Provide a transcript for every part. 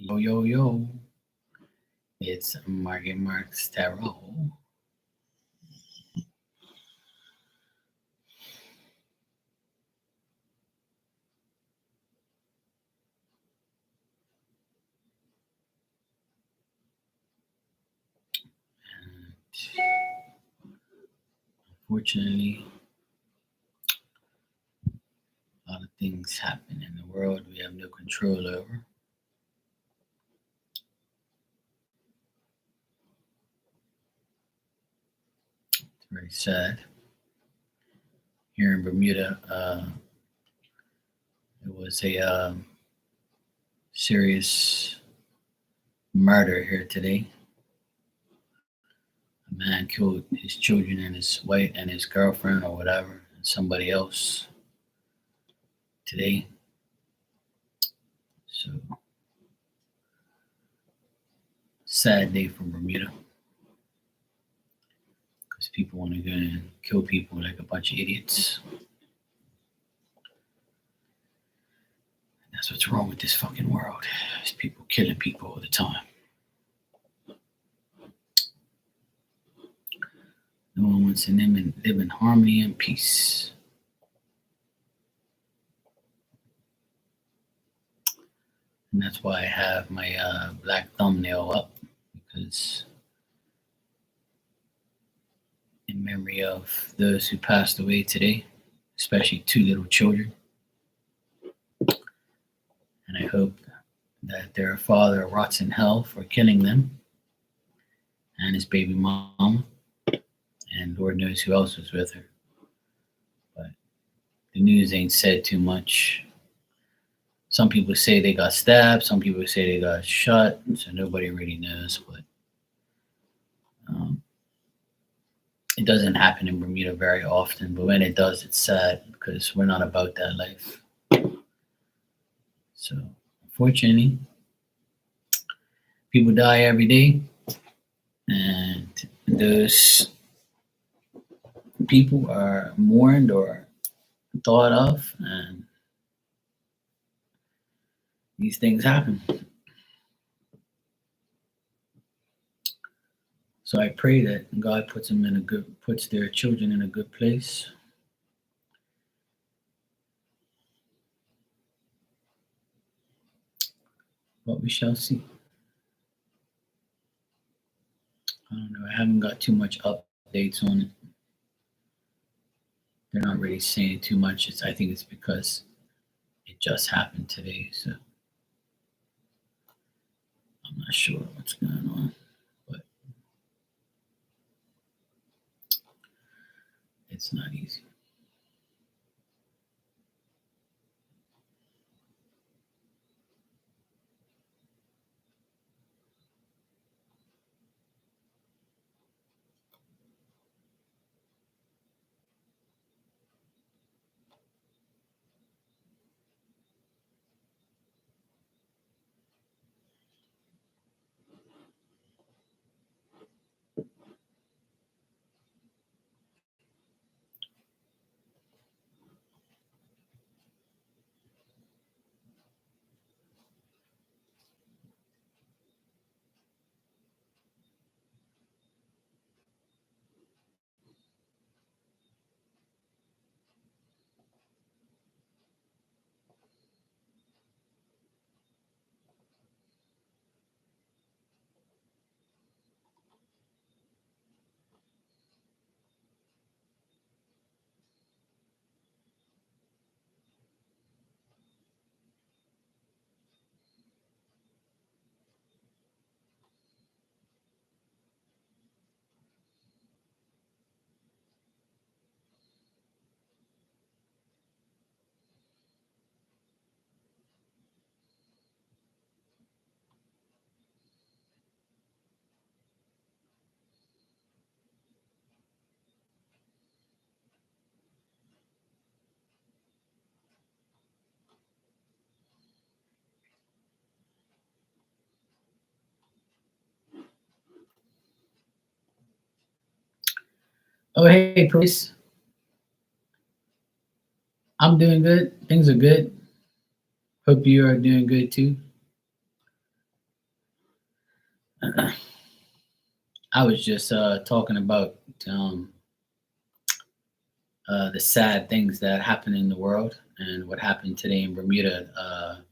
Yo, yo, yo. It's Market Marks Tarot. Unfortunately, a lot of things happen in the world we have no control over. It's very sad. Here in Bermuda, it was a serious murder here today. A man killed his children and his wife and his girlfriend or whatever, and somebody else today. So, sad day for Bermuda because people want to go and kill people like a bunch of idiots. That's what's wrong with this fucking world. Is people killing people all the time. No one wants to live in harmony and peace. And that's why I have my black thumbnail up, because in memory of those who passed away today, especially two little children. And I hope that their father rots in hell for killing them and his baby mama, and Lord knows who else was with her. But the news ain't said too much. Some people say they got stabbed, some people say they got shot, so nobody really knows. But it doesn't happen in Bermuda very often, but when it does, it's sad because we're not about that life. So, unfortunately, people die every day, and those people are mourned or thought of, and these things happen. So I pray that God puts their children in a good place. But we shall see. I don't know. I haven't got too much updates on it. They're not really saying too much. I think it's because it just happened today, so I'm not sure what's going on. But it's not easy. Oh, hey, police. I'm doing good. Things are good. Hope you are doing good too. I was just talking about the sad things that happen in the world and what happened today in Bermuda.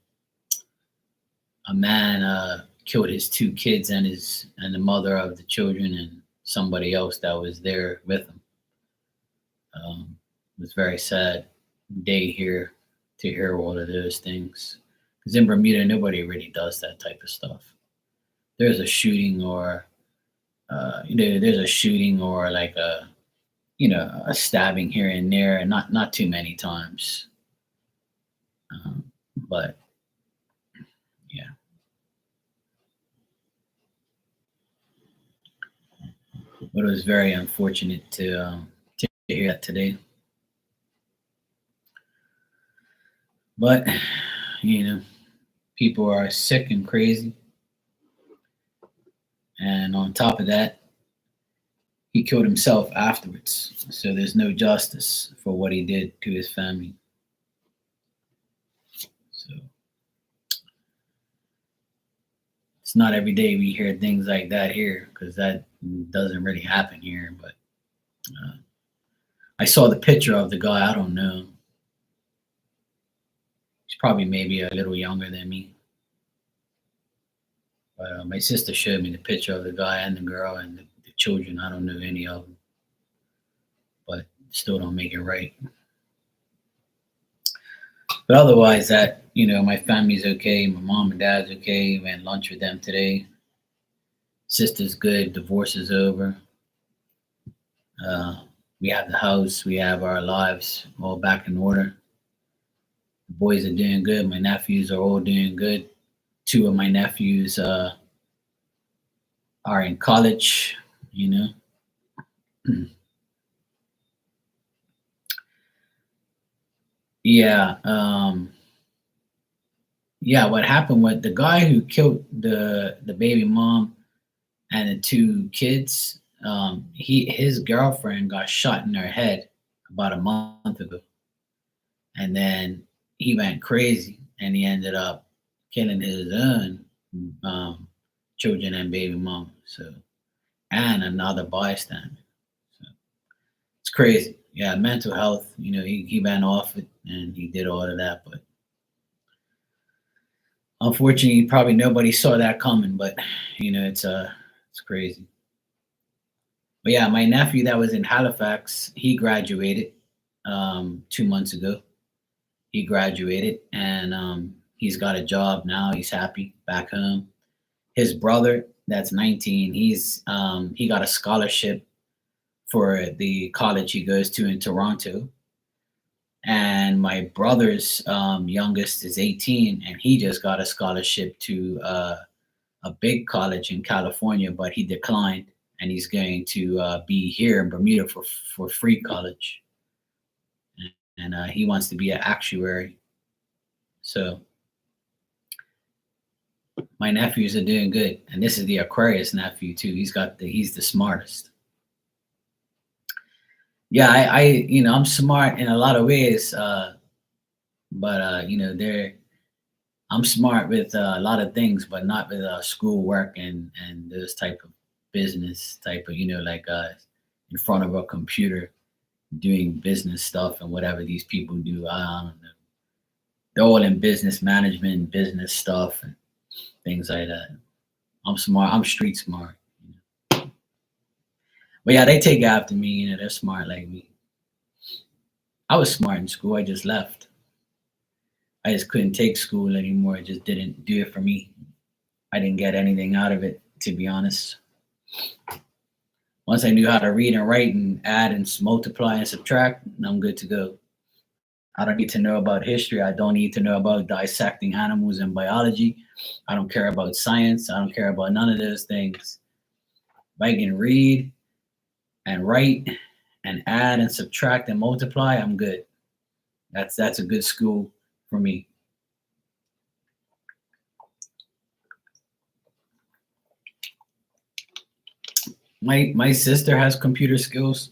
A man killed his two kids and the mother of the children and somebody else that was there with him. It was very sad day here to hear all of those things. Because in Bermuda, nobody really does that type of stuff. There's a shooting or there's a shooting or like a stabbing here and there, and not too many times. But yeah, but it was very unfortunate to hear that today. But you know, people are sick and crazy, and on top of that, he killed himself afterwards. So there's no justice for what he did to his family. So it's not every day we hear things like that here, because that doesn't really happen here. But uh, I saw the picture of the guy. I don't know. He's probably maybe a little younger than me. But my sister showed me the picture of the guy and the girl and the children. I don't know any of them, but still don't make it right. But otherwise, that my family's okay. My mom and dad's okay. We had lunch with them today. Sister's good. Divorce is over. We have the house. We have our lives all back in order. The boys are doing good. My nephews are all doing good. Two of my nephews are in college. You know. Yeah. Yeah. What happened with the guy who killed the baby mom and the two kids? His girlfriend got shot in her head about a month ago, and then he went crazy and he ended up killing his own um, children and baby mom. So and another bystander. So it's crazy. Yeah, mental health. He went off it and he did all of that, but unfortunately, probably nobody saw that coming. But it's crazy. But yeah, my nephew that was in Halifax, he graduated 2 months ago. He graduated and he's got a job now. He's happy back home. His brother, that's 19, he got a scholarship for the college he goes to in Toronto. And my brother's youngest is 18, and he just got a scholarship to a big college in California, but he declined, and he's going to be here in Bermuda for free college, and he wants to be an actuary. So my nephews are doing good, and this is the Aquarius nephew too. He's the smartest. Yeah, I'm smart in a lot of ways, but they're I'm smart with a lot of things, but not with schoolwork and those type of business type of like in front of a computer doing business stuff and whatever these people do. I don't know. They're all in business management, business stuff, and things like that. I'm smart. I'm street smart. But yeah, they take after me. They're smart like me. I was smart in school. I just left. I just couldn't take school anymore. It just didn't do it for me. I didn't get anything out of it, to be honest. Once I knew how to read and write and add and multiply and subtract, I'm good to go. I don't need to know about history. I don't need to know about dissecting animals and biology. I don't care about science. I don't care about none of those things. If I can read and write and add and subtract and multiply, I'm good. That's a good school for me. My sister has computer skills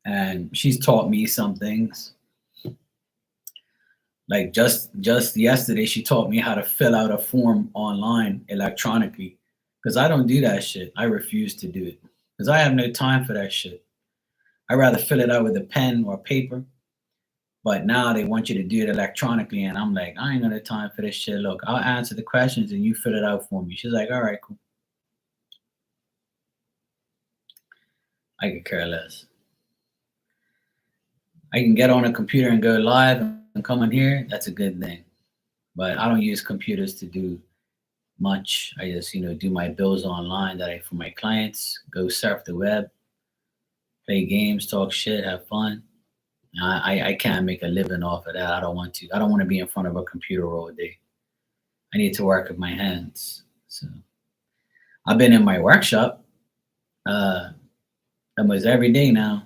and she's taught me some things. Like just yesterday, she taught me how to fill out a form online electronically. because I don't do that shit. I refuse to do it because I have no time for that shit. I rather fill it out with a pen or paper. But now they want you to do it electronically, and I'm like, I ain't got no time for this shit. Look, I'll answer the questions and you fill it out for me. She's like, all right, cool. I could care less. I can get on a computer and go live and come on here. That's a good thing. But I don't use computers to do much. I just, do my bills online that I for my clients. Go surf the web, play games, talk shit, have fun. I can't make a living off of that. I don't want to. I don't want to be in front of a computer all day. I need to work with my hands. So I've been in my workshop uh, almost every day now.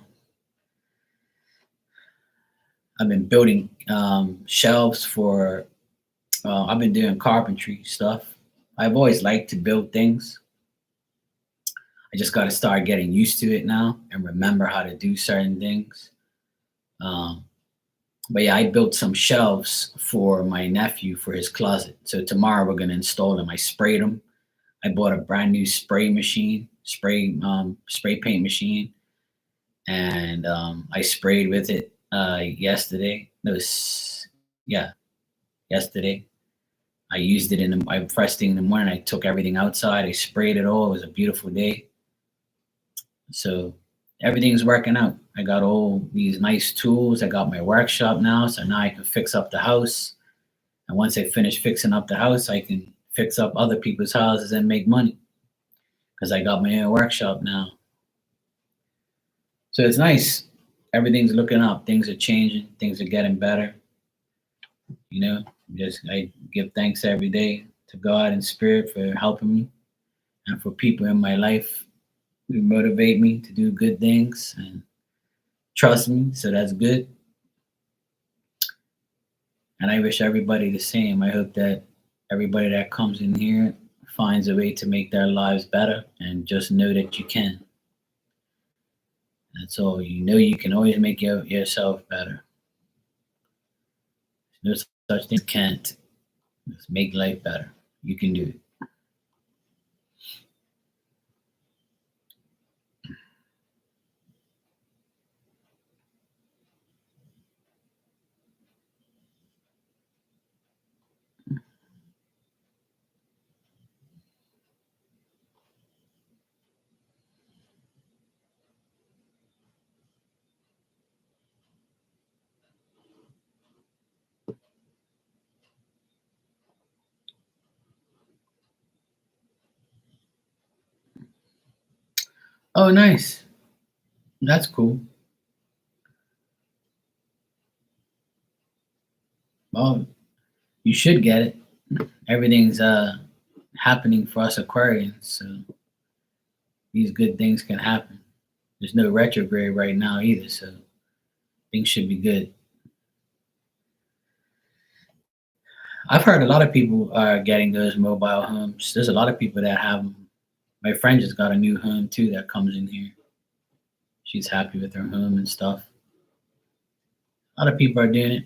I've been building shelves for. I've been doing carpentry stuff. I've always liked to build things. I just got to start getting used to it now and remember how to do certain things. Um, but yeah, I built some shelves for my nephew for his closet. So tomorrow we're gonna install them. I sprayed them. I bought a brand new spray machine, spray paint machine, and I sprayed with it yesterday. No, yeah, yesterday. I used it I first thing in the morning. I took everything outside. I sprayed it all. It was a beautiful day. So everything's working out. I got all these nice tools. I got my workshop now, so now I can fix up the house. And once I finish fixing up the house, I can fix up other people's houses and make money because I got my own workshop now. So it's nice. Everything's looking up. Things are changing. Things are getting better. You know, just I give thanks every day to God and Spirit for helping me and for people in my life who motivate me to do good things and trust me. So that's good. And I wish everybody the same. I hope that everybody that comes in here finds a way to make their lives better and just know that you can. That's all. You know you can always make yourself better. There's no such thing as can't. Just make life better. You can do it. Oh, nice. That's cool. Well, you should get it. Everything's happening for us Aquarians, so these good things can happen. There's no retrograde right now either, so things should be good. I've heard a lot of people are getting those mobile homes. There's a lot of people that have them. My friend just got a new home too that comes in here. She's happy with her home and stuff. A lot of people are doing it.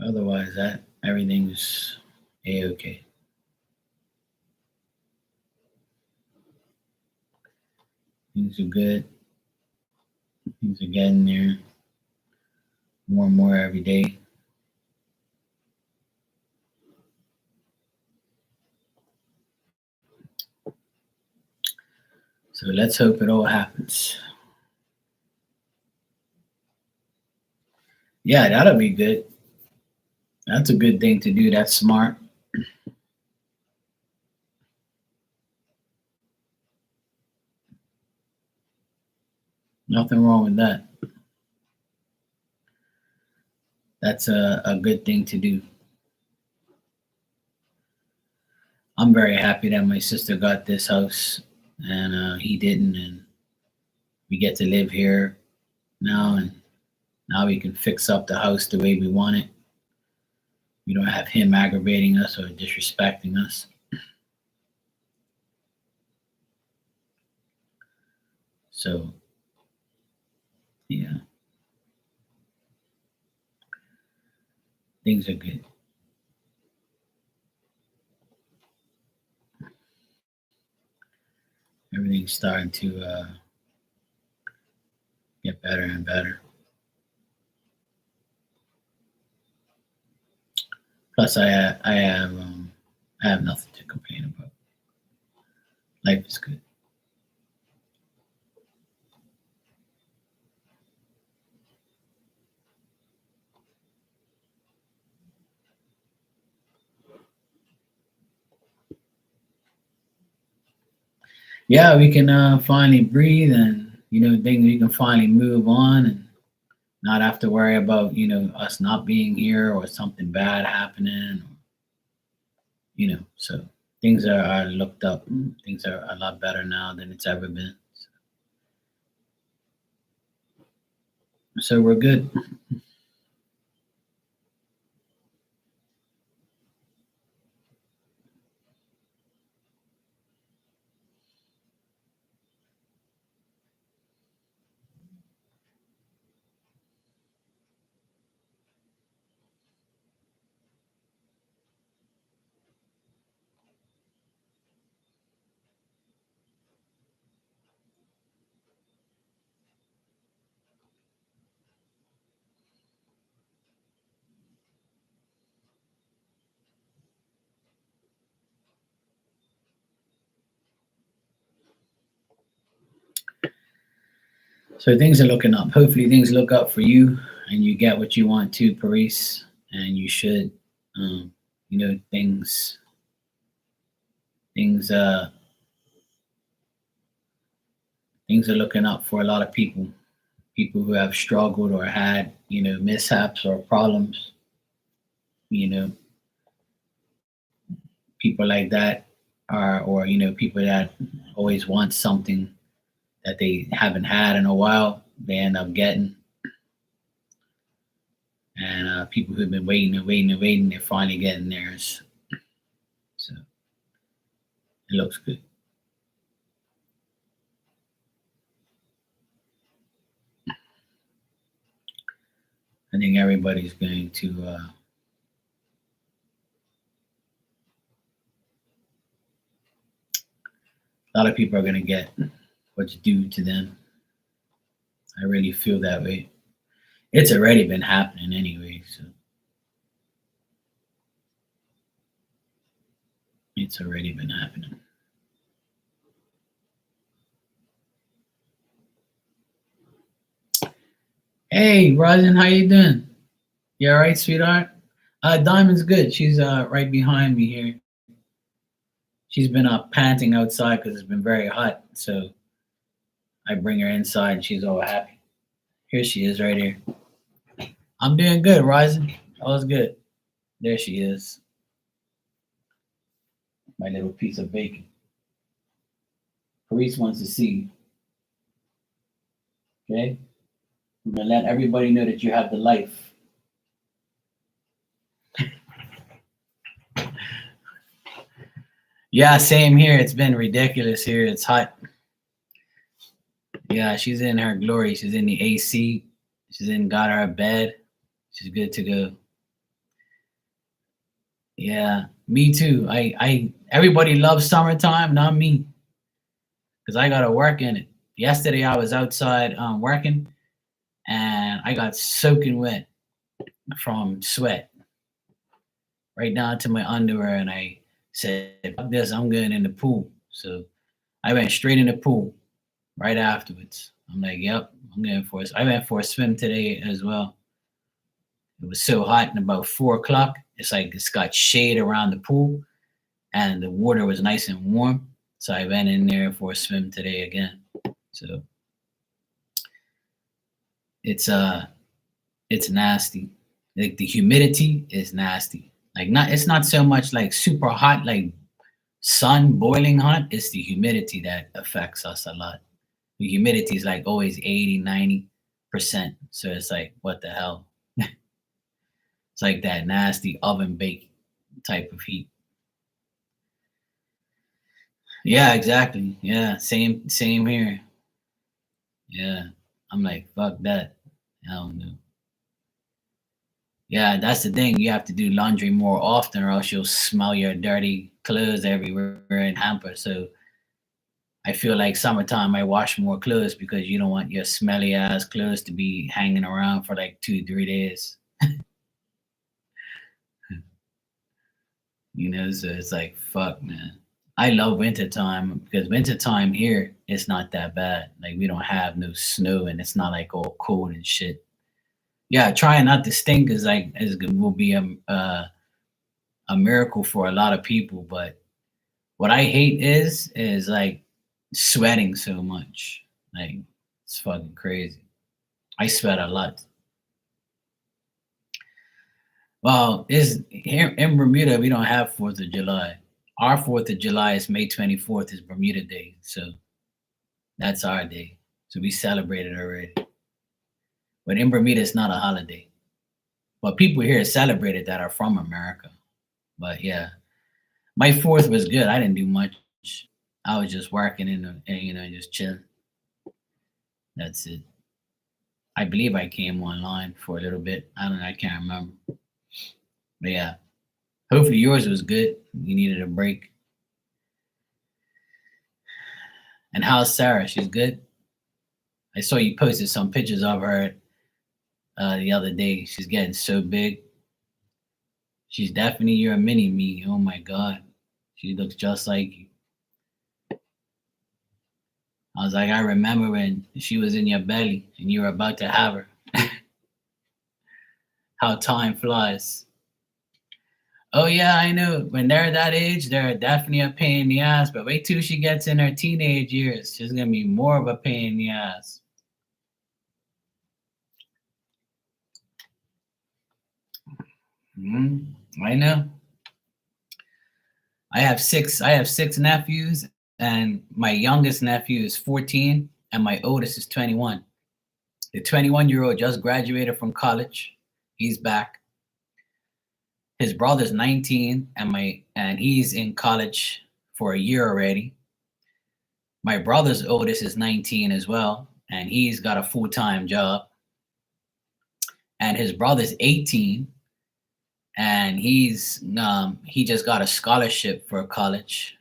Otherwise, that everything's a okay. Things are good. Things are getting there more and more every day. So let's hope it all happens. Yeah, that'll be good. That's a good thing to do. That's smart. Nothing wrong with that. That's a good thing to do. I'm very happy that my sister got this house and he didn't. And We get to live here now, and now we can fix up the house the way we want it. We don't have him aggravating us or disrespecting us. So, yeah, things are good. Everything's starting to get better and better. Plus, I have nothing to complain about. Life is good. Yeah, we can finally breathe, and think we can finally move on and not have to worry about us not being here or something bad happening. So things are looked up. Things are a lot better now than it's ever been. So we're good. So things are looking up. Hopefully things look up for you and you get what you want to, Paris, and you should. Um, things things are looking up for a lot of people. People who have struggled or had mishaps or problems. You know, people like that are, or people that always want something that they haven't had in a while. They end up getting, and people who've been waiting and waiting and waiting, they're finally getting theirs. So it looks good. I think everybody's going to. A lot of people are going to get what's due to them. I really feel that way. It's already been happening anyway, so it's already been happening. Hey, Rosin, how you doing? You all right, sweetheart? Diamond's good. She's right behind me here. She's been panting outside because it's been very hot. So I bring her inside, and she's all happy. Here she is, right here. I'm doing good, Rosin. All's good. There she is, my little piece of bacon. Paris wants to see you. Okay, I'm gonna let everybody know that you have the life. Yeah, same here. It's been ridiculous here. It's hot. Yeah, she's in her glory. She's in the AC. She's got her a bed. She's good to go. Yeah, me too. Everybody loves summertime, not me, because I gotta work in it. Yesterday I was outside working, and I got soaking wet from sweat right down to my underwear, and I said, "Fuck this! I'm going in the pool." So I went straight in the pool right afterwards. I'm like, "Yep, I'm going for it." I went for a swim today as well. It was so hot, and about 4 o'clock, it's like it's got shade around the pool, and the water was nice and warm. So I went in there for a swim today again. So it's it's nasty. Like the humidity is nasty. Like not it's not so much like super hot, like sun boiling hot. It's the humidity that affects us a lot. The humidity is like always 80, 90%. So it's like, what the hell? It's like that nasty oven bake type of heat. Yeah, exactly. Yeah, same here. Yeah. I'm like, fuck that. Hell no. Yeah, that's the thing. You have to do laundry more often or else you'll smell your dirty clothes everywhere in hamper. So I feel like summertime I wash more clothes because you don't want your smelly ass clothes to be hanging around for like 2, 3 days. So it's like fuck, man. I love wintertime because wintertime here it's not that bad. Like we don't have no snow and it's not like all cold and shit. Yeah, trying not to stink is like is will be a miracle for a lot of people. But what I hate is like sweating so much. Like it's fucking crazy. I sweat a lot. Well, is here in Bermuda we don't have Fourth of July. Our Fourth of July is May 24th is Bermuda Day, so that's our day. So we celebrate it already. But in Bermuda, it's not a holiday. But people here celebrate it that are from America. But yeah, my fourth was good. I didn't do much. I was just working and just chilling. That's it. I believe I came online for a little bit. I don't know. I can't remember. But yeah, hopefully yours was good. You needed a break. And how's Sarah? She's good. I saw you posted some pictures of her the other day. She's getting so big. She's definitely your mini me. Oh my god, she looks just like you. I was like, I remember when she was in your belly and you were about to have her. How time flies. Oh yeah, I know. When they're that age, they're definitely a pain in the ass. But wait till she gets in her teenage years, she's gonna be more of a pain in the ass. I know. I have six nephews, and my youngest nephew is 14, and my oldest is 21. The 21-year-old just graduated from college. He's back. His brother's 19, and he's in college for a year already. My brother's oldest is 19 as well, and he's got a full-time job. And his brother's 18, and he just got a scholarship for college,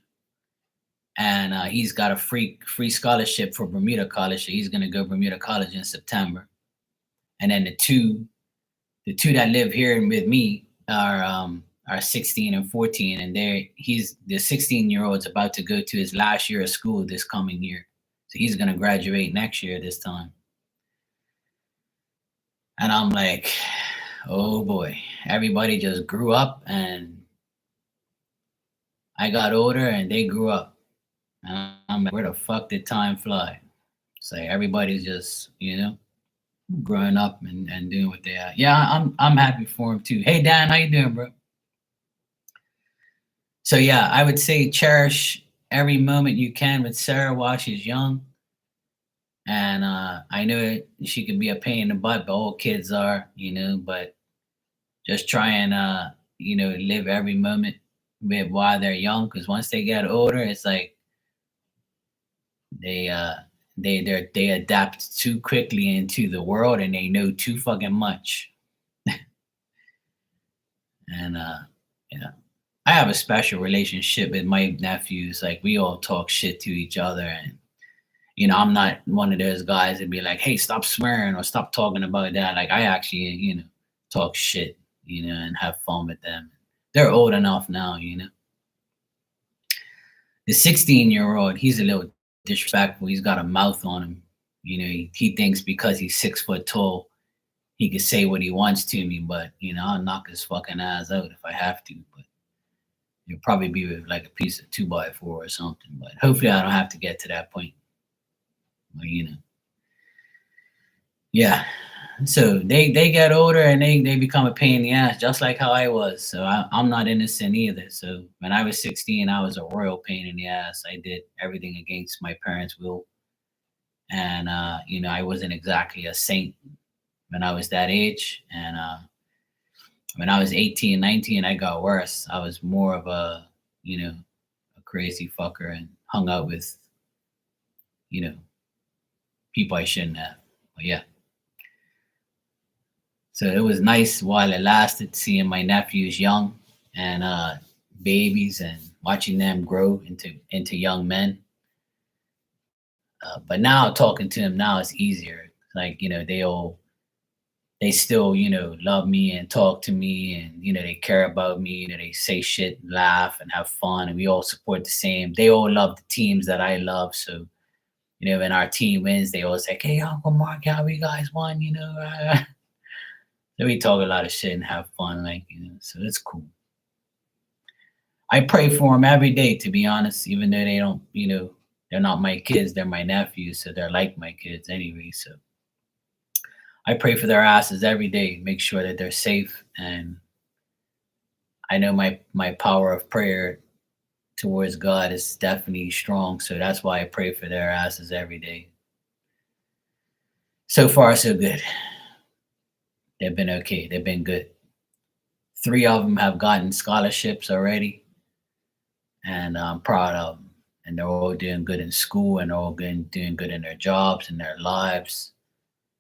and he's got a free scholarship for Bermuda College. So he's gonna go Bermuda College in September. And then the two that live here with me are 16 and 14, and he's the 16-year-old's about to go to his last year of school this coming year. So he's gonna graduate next year this time. And I'm like, oh boy, everybody just grew up and I got older and they grew up. And I'm like, where the fuck did time fly? It's like everybody's just, growing up and doing what they are. Yeah, I'm happy for him too. Hey Dan, how you doing, bro? So yeah, I would say cherish every moment you can with Sarah while she's young. And I know she can be a pain in the butt, but all kids are, but just try and live every moment with while they're young, because once they get older, it's like they they adapt too quickly into the world and they know too fucking much. And yeah, I have a special relationship with my nephews. Like we all talk shit to each other, and I'm not one of those guys that be like, "Hey, stop swearing or stop talking about that." Like I actually, talk shit, and have fun with them. They're old enough now. The 16-year-old, he's a little disrespectful. He's got a mouth on him. He thinks because he's 6 foot tall, he can say what he wants to me. But I'll knock his fucking ass out if I have to. But it'll probably be with like a piece of 2x4 or something. But hopefully, I don't have to get to that point. But yeah. So they get older and they become a pain in the ass, just like how I was. So I'm not innocent either. So when I was 16, I was a royal pain in the ass. I did everything against my parents' will, And I wasn't exactly a saint when I was that age. And when I was 18, 19, I got worse. I was more of a crazy fucker and hung out with, you know, people I shouldn't have. But yeah. So it was nice while it lasted, seeing my nephews young and babies, and watching them grow into young men. But now talking to them now is easier. Like, they still, love me and talk to me, and they care about me. They say shit, laugh, and have fun, and we all support the same. They all love the teams that I love. So when our team wins, they always like, "Hey, Uncle Mark, how we guys won?" So we talk a lot of shit and have fun, like, so it's cool. I pray for them every day, to be honest, even though they don't, they're not my kids, they're my nephews, so they're like my kids anyway. So I pray for their asses every day, make sure that they're safe. And I know my power of prayer towards God is definitely strong. So that's why I pray for their asses every day. So far, so good. They've been okay. They've been good. 3 of them have gotten scholarships already, and I'm proud of them. And they're all doing good in school, and they're all doing good in their jobs and their lives.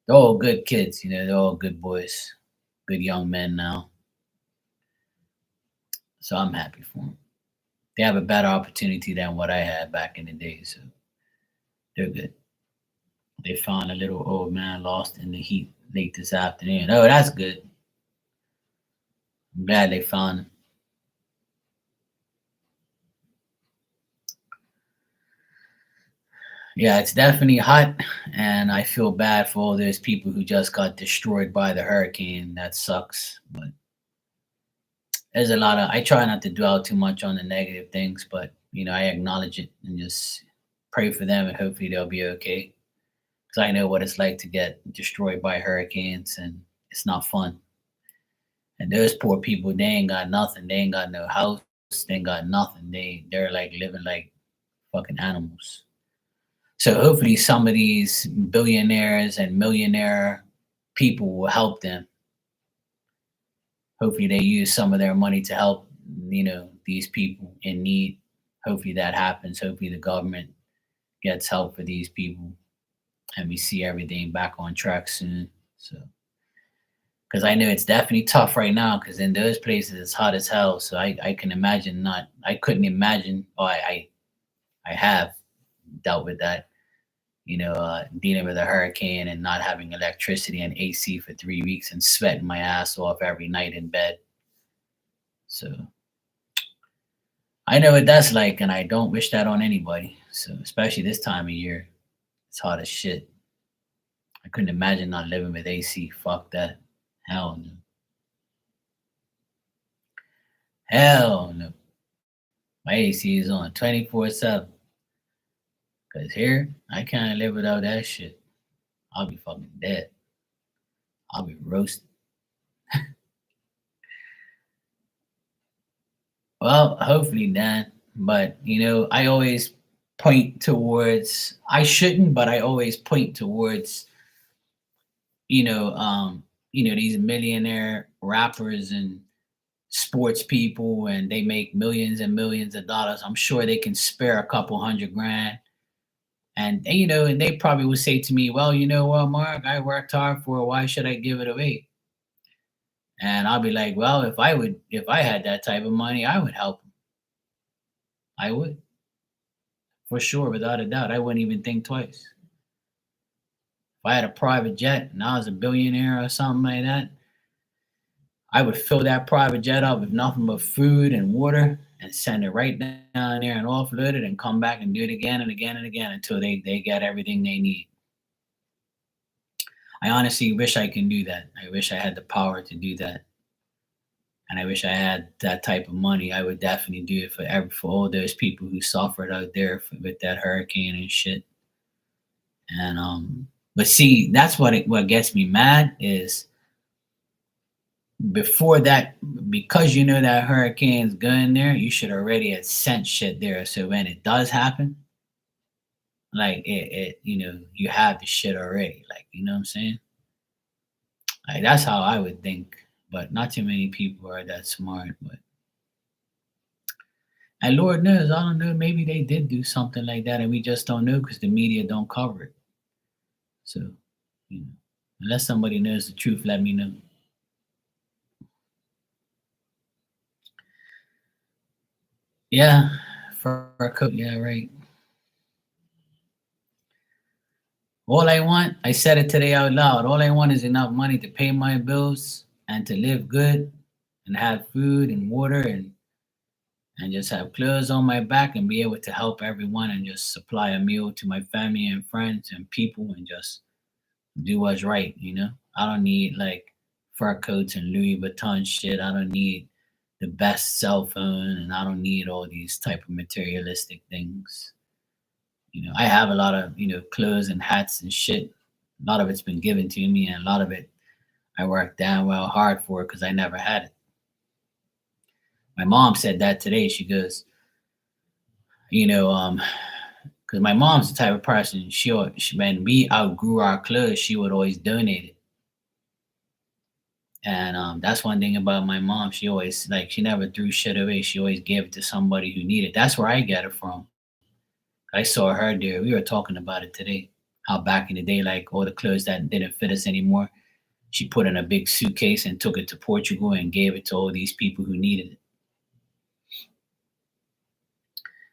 They're all good kids, they're all good boys, good young men now. So I'm happy for them. They have a better opportunity than what I had back in the day, so they're good. They found a little old man lost in the heat late this afternoon. Oh, that's good. I'm glad they found him. Yeah, it's definitely hot, and I feel bad for all those people who just got destroyed by the hurricane. That sucks. But there's a lot of, I try not to dwell too much on the negative things, but I acknowledge it and just pray for them, and hopefully they'll be okay. Because I know what it's like to get destroyed by hurricanes, and it's not fun. And those poor people, they ain't got nothing. They ain't got no house. They ain't got nothing. They're like living like fucking animals. So hopefully some of these billionaires and millionaire people will help them. Hopefully they use some of their money to help, these people in need. Hopefully that happens. Hopefully the government gets help for these people, and we see everything back on track soon. So, because I know it's definitely tough right now, because in those places it's hot as hell. So I can imagine not, I couldn't imagine, I have dealt with that, dealing with a hurricane and not having electricity and AC for 3 weeks and sweating my ass off every night in bed. So I know what that's like, and I don't wish that on anybody. So especially this time of year, it's hot as shit. I couldn't imagine not living with AC. Fuck that. Hell no. Hell no. My AC is on 24/7. Cause here, I can't live without that shit. I'll be fucking dead. I'll be roasted. Well, hopefully not. But I always point towards, I shouldn't, but I always point towards, you know, um, these millionaire rappers and sports people, and they make millions and millions of dollars. I'm sure they can spare a couple hundred grand. And they probably would say to me, "Well, you know what, Mark, I worked hard for it. Why should I give it away?" And I'll be like, "Well, if I had that type of money, I would help them. I would, for sure, without a doubt. I wouldn't even think twice. If I had a private jet and I was a billionaire or something like that, I would fill that private jet up with nothing but food and water, and send it right down there and offload it, and come back and do it again and again and again until they get everything they need." I honestly wish I can do that. I wish I had the power to do that. And I wish I had that type of money. I would definitely do it for all those people who suffered out there with that hurricane and shit. And but see, that's what gets me mad is, before that, because that hurricane's going there, you should already have sent shit there. So when it does happen, like you have the shit already. Like, you know what I'm saying? Like that's how I would think. But not too many people are that smart. But and Lord knows, I don't know. Maybe they did do something like that, and we just don't know because the media don't cover it. So, you know, unless somebody knows the truth, let me know. Yeah, fur coat. Yeah, right. All I want, I said it today out loud. All I want is enough money to pay my bills and to live good and have food and water and just have clothes on my back and be able to help everyone and just supply a meal to my family and friends and people and just do what's right, you know? I don't need like fur coats and Louis Vuitton shit. I don't need the best cell phone and I don't need all these type of materialistic things. I have a lot of, clothes and hats and shit. A lot of it's been given to me and a lot of it I worked damn well hard for because I never had it. My mom said that today. She goes, you know, because my mom's the type of person when we outgrew our clothes, she would always donate it. And that's one thing about my mom. She always like she never threw shit away. She always gave it to somebody who needed. That's where I get it from. I saw her there. We were talking about it today. How back in the day, like all the clothes that didn't fit us anymore, she put in a big suitcase and took it to Portugal and gave it to all these people who needed it.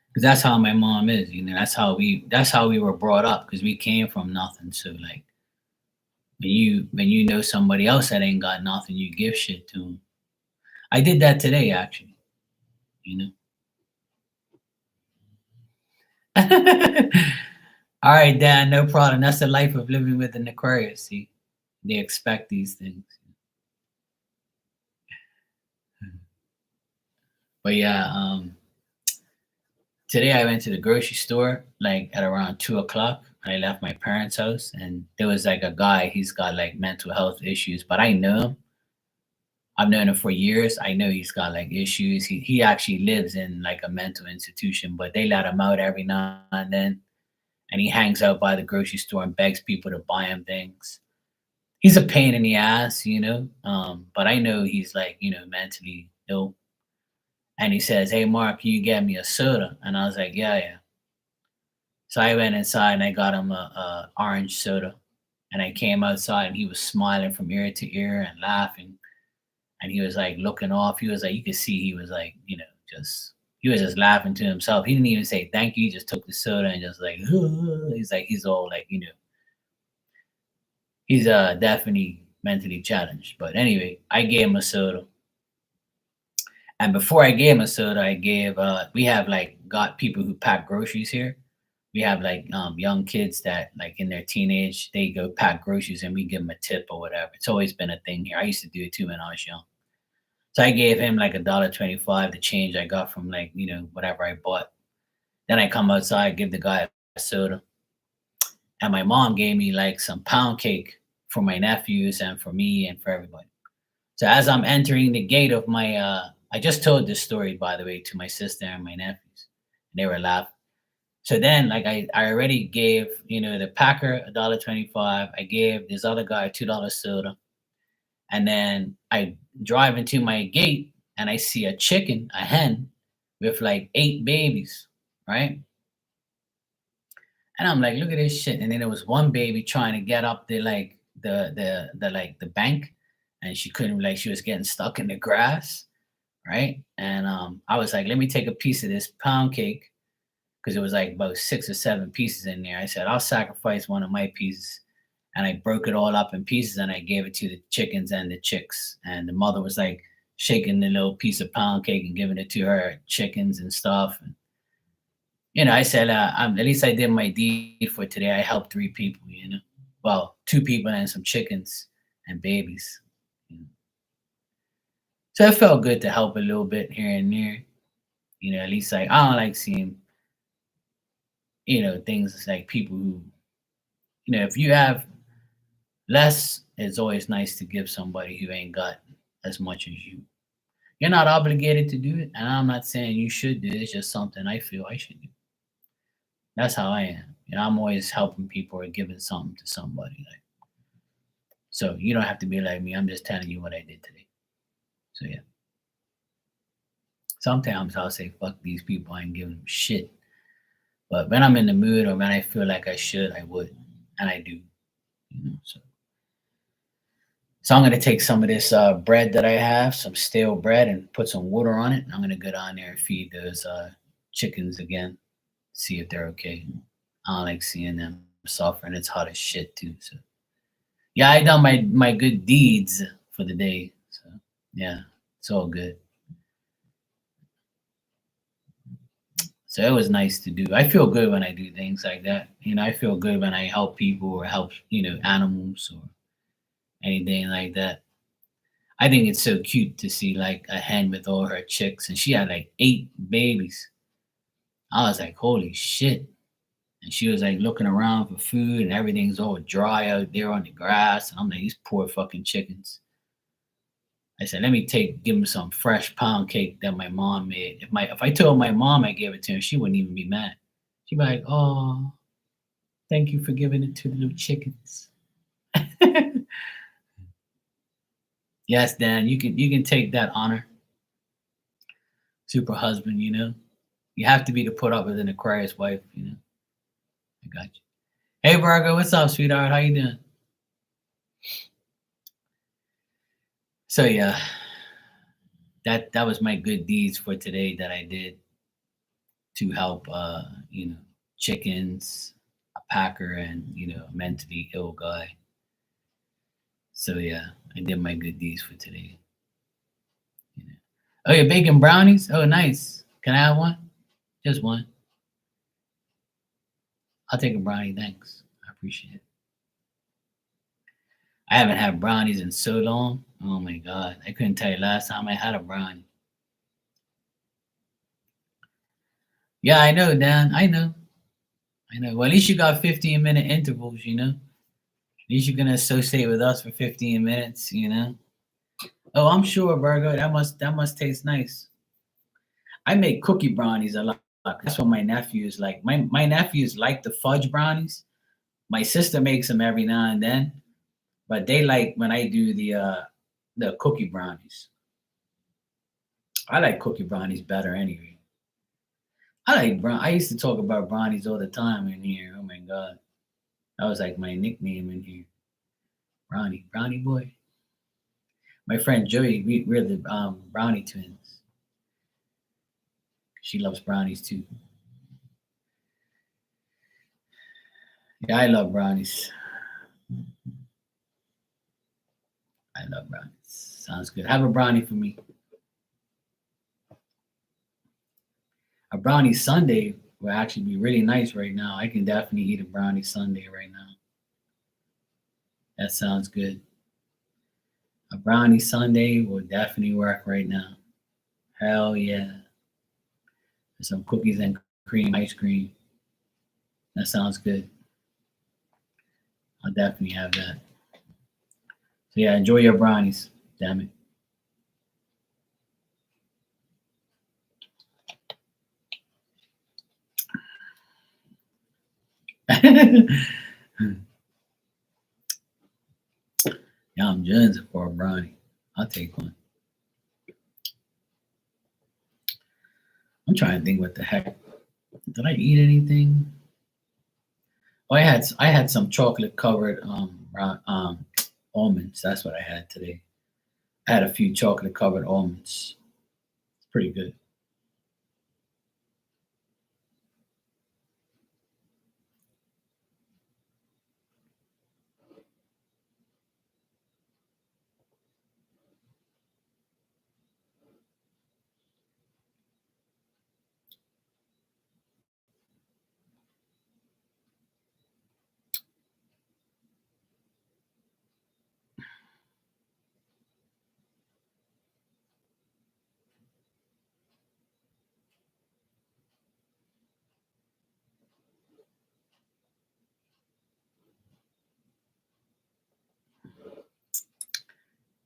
Because that's how my mom is. That's how we were brought up. Because we came from nothing. So like when you know somebody else that ain't got nothing, you give shit to them. I did that today, actually. You know. All right, Dan, no problem. That's the life of living with an Aquarius. See, they expect these things. But yeah, today I went to the grocery store like at around 2 o'clock. I left my parents' house and there was like a guy, he's got like mental health issues, but I know him. I've known him for years. I know he's got like issues. He actually lives in like a mental institution, but they let him out every now and then. And he hangs out by the grocery store and begs people to buy him things. He's a pain in the ass, but I know he's like, mentally ill. And he says, "Hey, Mark, can you get me a soda?" And I was like, "Yeah, yeah." So I went inside and I got him a orange soda. And I came outside and he was smiling from ear to ear and laughing. And he was like looking off. He was like, you could see he was like, he was just laughing to himself. He didn't even say thank you. He just took the soda and just like, he's like, he's all like, he's definitely mentally challenged. But anyway, I gave him a soda. And before I gave him a soda, we have like got people who pack groceries here. We have like young kids that like in their teenage, they go pack groceries and we give them a tip or whatever. It's always been a thing here. I used to do it too when I was young. So I gave him like $1.25, the change I got from like, whatever I bought. Then I come outside, give the guy a soda. And my mom gave me like some pound cake for my nephews and for me and for everybody. So as I'm entering the gate of I just told this story, by the way, to my sister and my nephews. And they were laughing. So then, like I already gave, the packer $1.25. I gave this other guy $2 soda. And then I drive into my gate and I see a chicken, a hen, with like 8 babies, right? And I'm like, look at this shit. And then there was one baby trying to get up the bank, and she couldn't, like she was getting stuck in the grass, right? And I was like, let me take a piece of this pound cake because it was like about 6 or 7 pieces in there. I said, I'll sacrifice one of my pieces. And I broke it all up in pieces and I gave it to the chickens and the chicks. And the mother was like shaking the little piece of pound cake and giving it to her chickens and stuff. And, I said, at least I did my deed for today. I helped 3 people. Well, 2 people and some chickens and babies. you know. So it felt good to help a little bit here and there. At least like I don't like seeing, things like people who, if you have less, it's always nice to give somebody who ain't got as much as you. You're not obligated to do it, and I'm not saying you should do it. It's just something I feel I should do. That's how I am. I'm always helping people or giving something to somebody. Like, so you don't have to be like me. I'm just telling you what I did today. So yeah, sometimes I'll say fuck these people. I ain't giving them shit. But when I'm in the mood or when I feel like I should, I would, and I do. So I'm gonna take some of this bread that I have, some stale bread, and put some water on it. And I'm gonna go down there and feed those chickens again, see if they're okay. I don't like seeing them suffer, and it's hot as shit too. So yeah, I done my good deeds for the day. So yeah, it's all good. So it was nice to do. I feel good when I do things like that. I feel good when I help people or help animals or anything like that. I think it's so cute to see like a hen with all her chicks, and she had like 8 babies. I was like, holy shit. And she was like looking around for food, and everything's all dry out there on the grass. And I'm like, these poor fucking chickens. I said, let me give them some fresh pound cake that my mom made. If I told my mom I gave it to her, she wouldn't even be mad. She'd be like, oh, thank you for giving it to the little chickens. Yes, Dan, you can take that honor. Super husband, You have to be to put up with an Aquarius wife. I got you. Hey Virgo, what's up, sweetheart? How you doing? So yeah, that was my good deeds for today that I did to help chickens, a packer, and a mentally ill guy. So yeah, I did my good deeds for today. Oh, you're baking brownies? Oh, nice. Can I have one? Just one. I'll take a brownie, thanks. I appreciate it. I haven't had brownies in so long. Oh my god. I couldn't tell you last time I had a brownie. Yeah, I know, Dan. I know. I know. Well, at least you got 15-minute intervals. At least you're gonna associate with us for 15 minutes. Oh, I'm sure, Virgo. That must taste nice. I make cookie brownies a lot. That's what my nephews like. My nephews like the fudge brownies. My sister makes them every now and then, but they like when I do the cookie brownies. I like cookie brownies better anyway. I used to talk about brownies all the time in here. Oh my god, that was like my nickname in here. Brownie boy. My friend Joey, we're the brownie twins. She loves brownies too. Yeah, I love brownies. I love brownies. Sounds good. Have a brownie for me. A brownie sundae will actually be really nice right now. I can definitely eat a brownie sundae right now. That sounds good. A brownie sundae will definitely work right now. Hell yeah. Some cookies and cream ice cream. That sounds good. I'll definitely have that. So yeah, enjoy your brownies. Damn it. Yeah, I'm jonesing for a brownie. I'll take one. I'm trying to think what the heck. Did I eat anything? Oh, I had some chocolate covered almonds. That's what I had today. I had a few chocolate covered almonds. It's pretty good.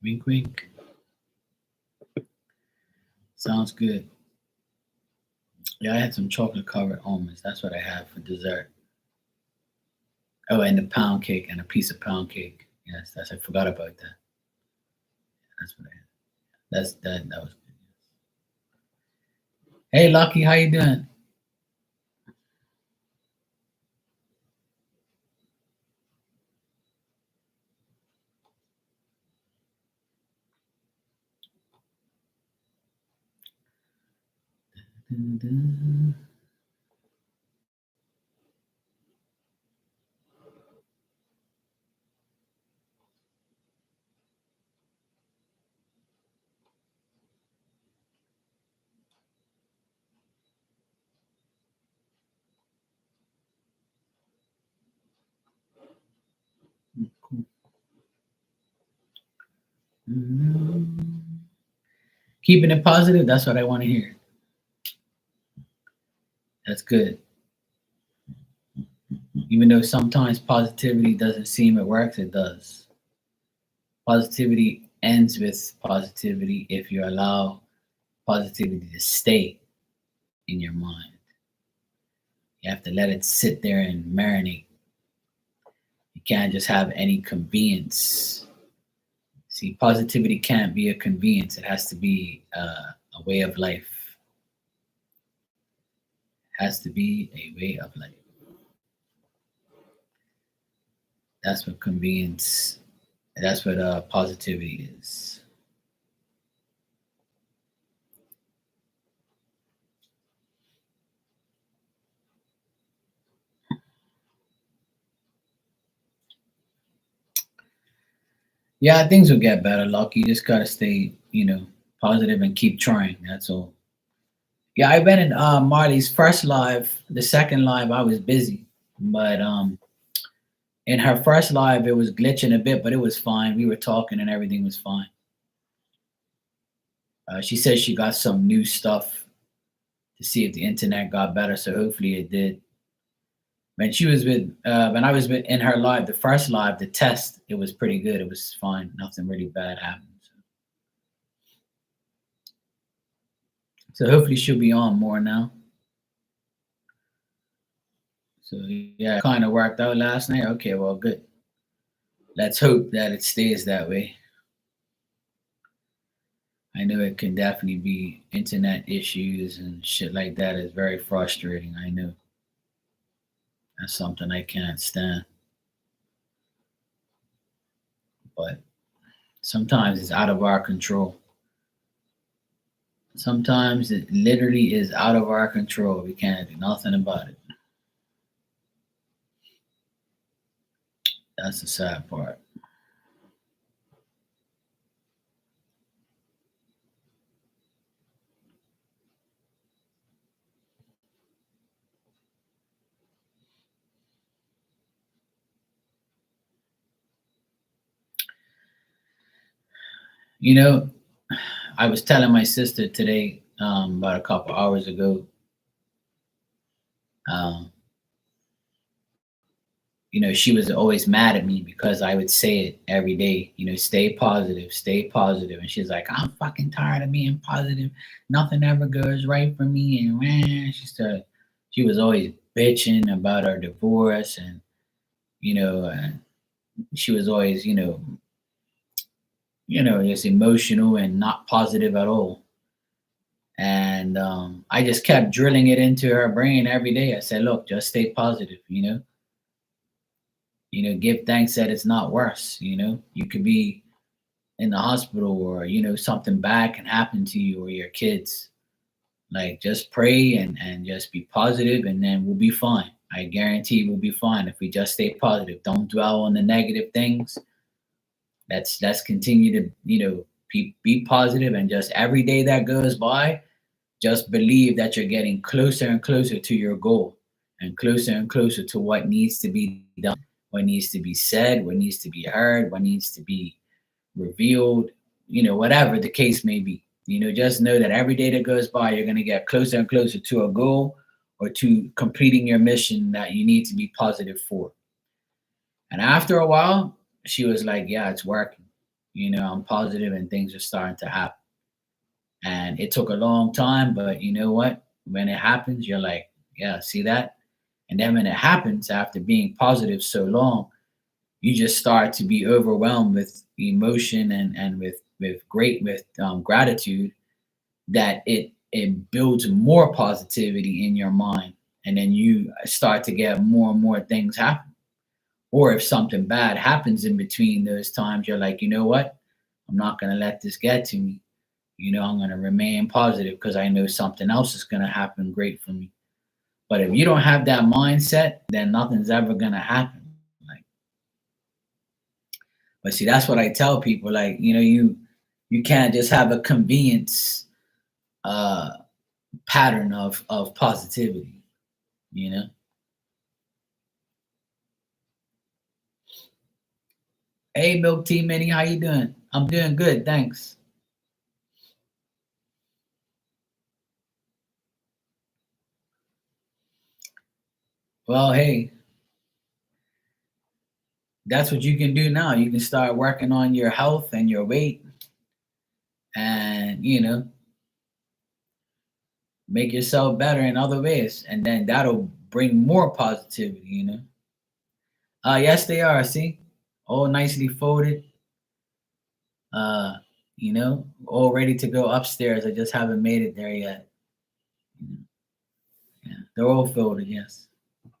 Wink, wink. Sounds good. Yeah, I had some chocolate covered almonds. That's what I had for dessert. Oh, and the pound cake and a piece of pound cake. Yes, that's I forgot about that. That's what I had. That was good. Hey, Lucky, how you doing? Cool. Keeping it positive. That's what I want to hear. That's good. Even though sometimes positivity doesn't seem it works, it does. Positivity ends with positivity if you allow positivity to stay in your mind. You have to let it sit there and marinate. You can't just have any convenience. See, positivity can't be a convenience. It has to be a way of life. It has to be a way of life. That's what convenience. That's what positivity is. Yeah, things will get better, Luck. You just gotta stay, positive and keep trying. That's all. Yeah, I went in Marley's first live. The second live, I was busy, but in her first live, it was glitching a bit, but it was fine. We were talking and everything was fine. She said she got some new stuff to see if the internet got better, so hopefully it did. When I was in her live, the first live, the test, it was pretty good. It was fine. Nothing really bad happened. So hopefully she'll be on more now. So yeah, kind of worked out last night. Okay, well, good. Let's hope that it stays that way. I know it can definitely be internet issues and shit like that is very frustrating. I know that's something I can't stand. But sometimes it's out of our control. Sometimes it literally is out of our control. We can't do nothing about it. That's the sad part. You know, I was telling my sister today, about a couple hours ago, um, she was always mad at me because I would say it every day, stay positive, stay positive. And she's like, I'm fucking tired of being positive. Nothing ever goes right for me. And man, she was always bitching about our divorce and, and she was always, just emotional and not positive at all. And I just kept drilling it into her brain every day. I said, look, just stay positive, give thanks that it's not worse. You could be in the hospital or, something bad can happen to you or your kids. Like just pray and just be positive and then we'll be fine. I guarantee we'll be fine if we just stay positive. Don't dwell on the negative things. Let's continue to, be positive and just every day that goes by, just believe that you're getting closer and closer to your goal and closer to what needs to be done, what needs to be said, what needs to be heard, what needs to be revealed, whatever the case may be. Just know that every day that goes by, you're going to get closer and closer to a goal or to completing your mission that you need to be positive for. And after a while, she was like, yeah, it's working. I'm positive and things are starting to happen. And it took a long time, but you know what? When it happens, you're like, yeah, see that? And then when it happens, after being positive so long, you just start to be overwhelmed with emotion and with gratitude, that it builds more positivity in your mind, and then you start to get more and more things happen. Or if something bad happens in between those times, you're like, you know what, I'm not going to let this get to me. I'm going to remain positive because I know something else is going to happen great for me. But if you don't have that mindset, then nothing's ever going to happen. Like, but see, that's what I tell people. Like, you can't just have a convenience uh pattern of positivity, you know. Hey, Milk Tea Minnie, how you doing? I'm doing good, thanks. Well, hey, that's what you can do now. You can start working on your health and your weight, and make yourself better in other ways, and then that'll bring more positivity. Yes, they are. See, all nicely folded. Uh, all ready to go upstairs. I just haven't made it there yet. Yeah, they're all folded. Yes.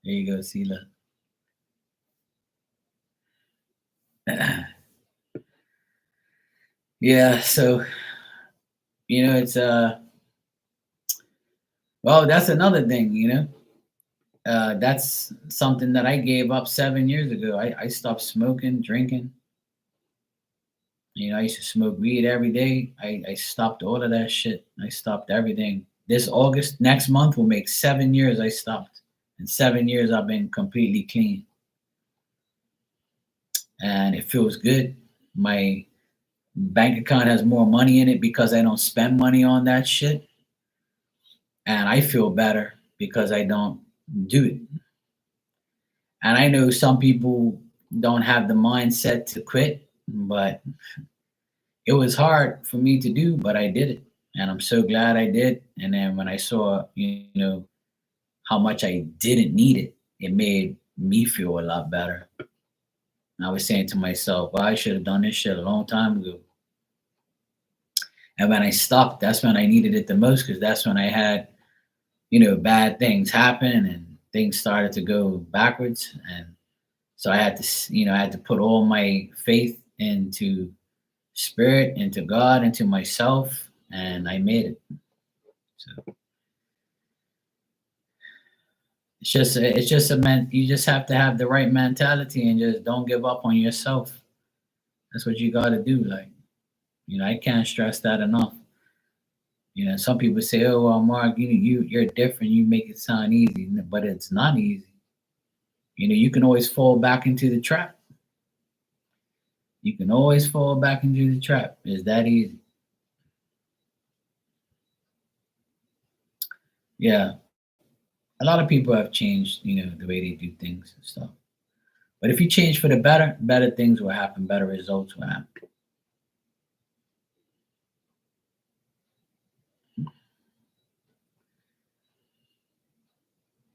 There you go. See, look. Yeah. So it's well, that's another thing. That's something that I gave up 7 years ago. I stopped smoking, drinking. I used to smoke weed every day. I stopped all of that shit. I stopped everything. This August, next month, will make 7 years I stopped. In 7 years, I've been completely clean. And it feels good. My bank account has more money in it because I don't spend money on that shit. And I feel better because I don't do it. And I know some people don't have the mindset to quit, but it was hard for me to do, but I did it. And I'm so glad I did. And then when I saw, how much I didn't need it, it made me feel a lot better. And I was saying to myself, well, I should have done this shit a long time ago. And when I stopped, that's when I needed it the most, because that's when I had, bad things happen and things started to go backwards. And so I had to, I had to put all my faith into spirit, into God, into myself, and I made it. So it's just a man. You just have to have the right mentality and just don't give up on yourself. That's what you got to do. Like, I can't stress that enough. Some people say, "Oh, well, Mark, you're different. You make it sound easy," but it's not easy. You can always fall back into the trap. You can always fall back into the trap. It's that easy. Yeah, a lot of people have changed, the way they do things and stuff. But if you change for the better, better things will happen. Better results will happen.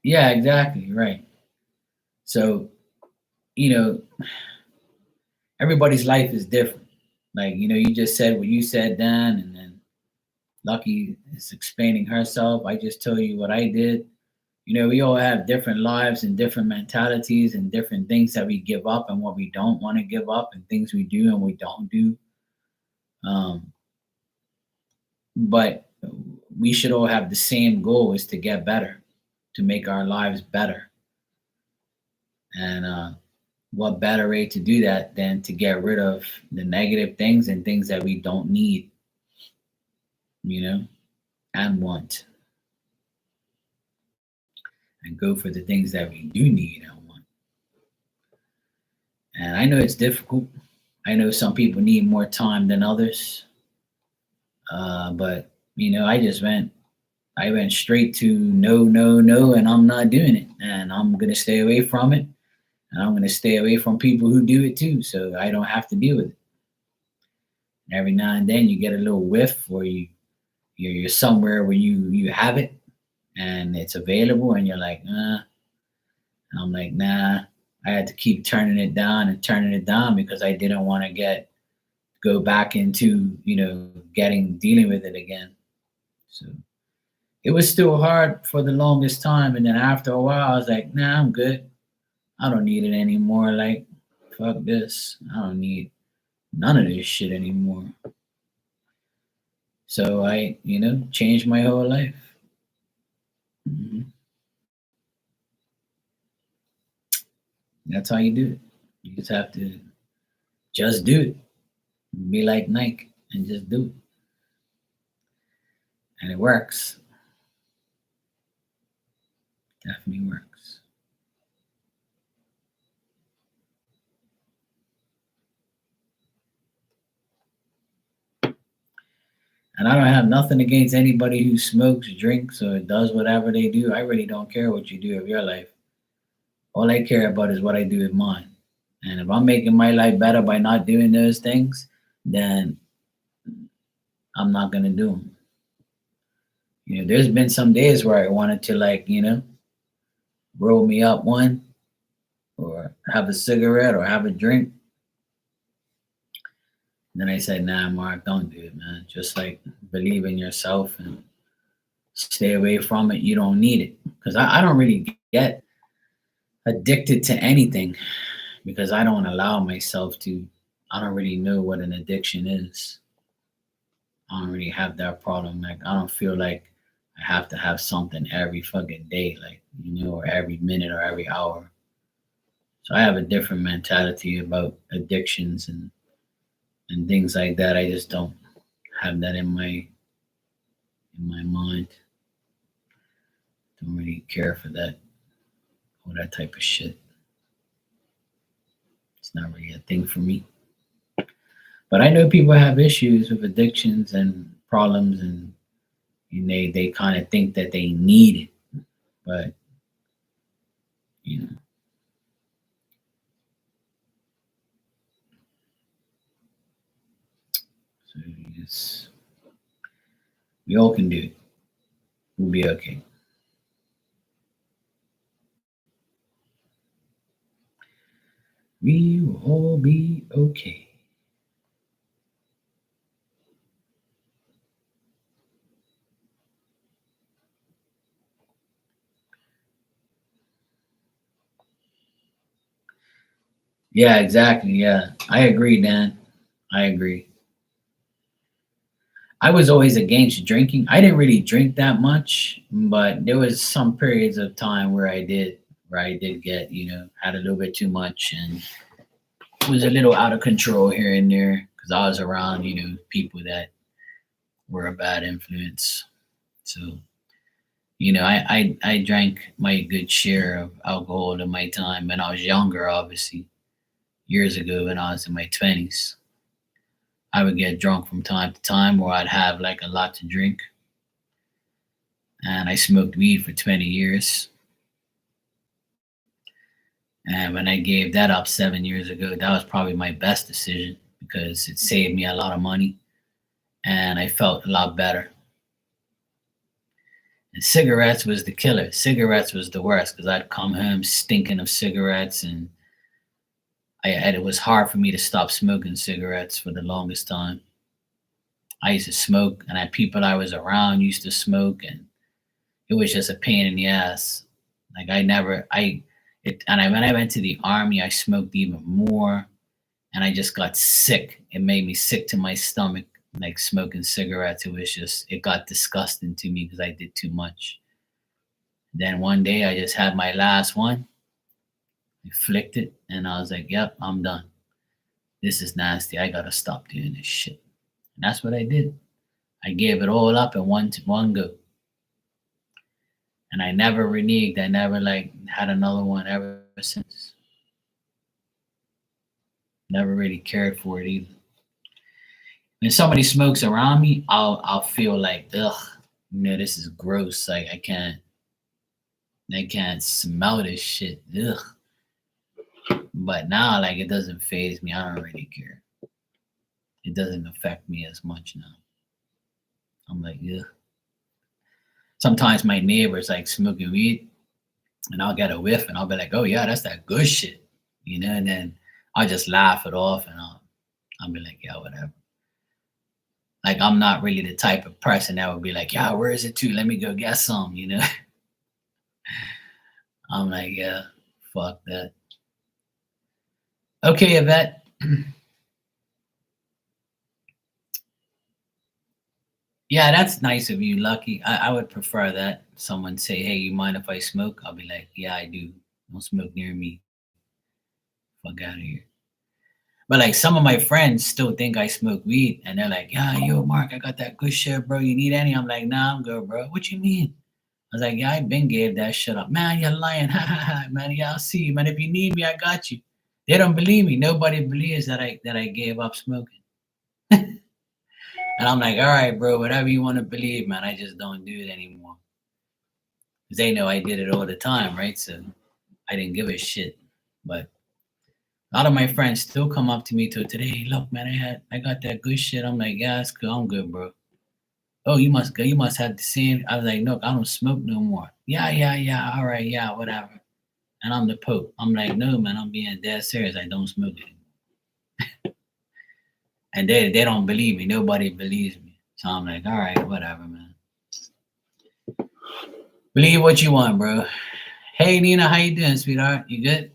Yeah, exactly. Right. So, you know, everybody's life is different. Like, you just said what you said, Dan, and then Lucky is explaining herself. I just told you what I did. We all have different lives and different mentalities and different things that we give up and what we don't want to give up and things we do and we don't do. Um, but we should all have the same goal, is to get better, to make our lives better. And what better way to do that than to get rid of the negative things and things that we don't need, you know, and want, and go for the things that we do need and want. And I know it's difficult. I know some people need more time than others. But I went straight to no, no, no, and I'm not doing it. And I'm gonna stay away from it. And I'm gonna stay away from people who do it too, so I don't have to deal with it. And every now and then you get a little whiff, or you're somewhere where you have it and it's available, and you're like, And I'm like, nah. I had to keep turning it down and turning it down because I didn't want to go back into, getting dealing with it again. So it was still hard for the longest time. And then after a while, I was like, nah, I'm good. I don't need it anymore. Like, fuck this. I don't need none of this shit anymore. So I, changed my whole life. Mhm. That's how you do it. You just have to just do it. Be like Nike and just do it. And it works. Definitely works. And I don't have nothing against anybody who smokes, drinks, or does whatever they do. I really don't care what you do of your life. All I care about is what I do with mine. And if I'm making my life better by not doing those things, then I'm not gonna do them. There's been some days where I wanted to roll me up one or have a cigarette or have a drink. And then I said, nah, Mark, don't do it, man. Just like believe in yourself and stay away from it. You don't need it. Because I don't really get addicted to anything because I don't allow myself to. I don't really know what an addiction is. I don't really have that problem. Like, I don't feel like I have to have something every fucking day, like, or every minute or every hour. So I have a different mentality about addictions and things like that. I just don't have that in my mind. Don't really care for that all that type of shit. It's not really a thing for me. But I know people have issues with addictions and problems, and they kind of think that they need it, but you know, so we all can do it. We'll be okay. We will all be okay. Yeah, exactly. Yeah, I agree, Dan. I agree. I was always against drinking. I didn't really drink that much, but there was some periods of time where I did get, had a little bit too much and was a little out of control here and there because I was around, people that were a bad influence. So, I drank my good share of alcohol in my time when I was younger, obviously, years ago when I was in my 20s. I would get drunk from time to time, or I'd have like a lot to drink. And I smoked weed for 20 years. And when I gave that up 7 years ago, that was probably my best decision because it saved me a lot of money and I felt a lot better. And cigarettes was the killer. Cigarettes was the worst because I'd come home stinking of cigarettes, and it was hard for me to stop smoking cigarettes for the longest time. I used to smoke, and people I was around used to smoke, and it was just a pain in the ass. Like I never, I, it, and I when I went to the army, I smoked even more, and I just got sick. It made me sick to my stomach, like smoking cigarettes. It got disgusting to me because I did too much. Then one day I just had my last one. I flicked it, and I was like, "Yep, I'm done. This is nasty. I gotta stop doing this shit." And that's what I did. I gave it all up in one go, and I never reneged. I never like had another one ever since. Never really cared for it either. When somebody smokes around me, I'll feel like, ugh, this is gross. Like I can't smell this shit. Ugh. But now, like, it doesn't phase me. I don't really care. It doesn't affect me as much now. I'm like, yeah. Sometimes my neighbors like smoking weed. and I'll get a whiff, and I'll be like, "Oh yeah, that's that good shit," and then I'll just laugh it off, and I'll be like, "Yeah, whatever." Like I'm not really the type of person that would be like, "Yeah, where is it to? Let me go get some." I'm like, "Yeah, fuck that." Okay, Yvette. Yeah, that's nice of you, Lucky. I would prefer that. Someone say, "Hey, you mind if I smoke?" I'll be like, "Yeah, I do. Don't smoke near me. Fuck out of here." But like some of my friends still think I smoke weed, and they're like, "Yeah, yo, Mark, I got that good shit, bro. You need any?" I'm like, "Nah, I'm good, bro." What you mean? I was like, "Yeah, I been gave that shit up." "Man, you're lying." "Ha ha ha, man. Yeah, I'll see you, man. If you need me, I got you." They don't believe me. Nobody believes that I gave up smoking. And I'm like, "All right, bro, whatever you want to believe, man. I just don't do it anymore." Because they know I did it all the time, right? So I didn't give a shit. But a lot of my friends still come up to me till today. "Hey, look, man, I got that good shit." I'm like, "Yeah, it's good. I'm good, bro." "Oh, you must go. You must have the same." I was like, "Look, I don't smoke no more." "Yeah, yeah, yeah. All right, yeah, whatever." And I'm the Pope. I'm like, "No, man, I'm being dead serious. I don't smoke anymore." And they don't believe me. Nobody believes me. So I'm like, "All right, whatever, man. Believe what you want, bro." Hey, Nina, how you doing, sweetheart? You good?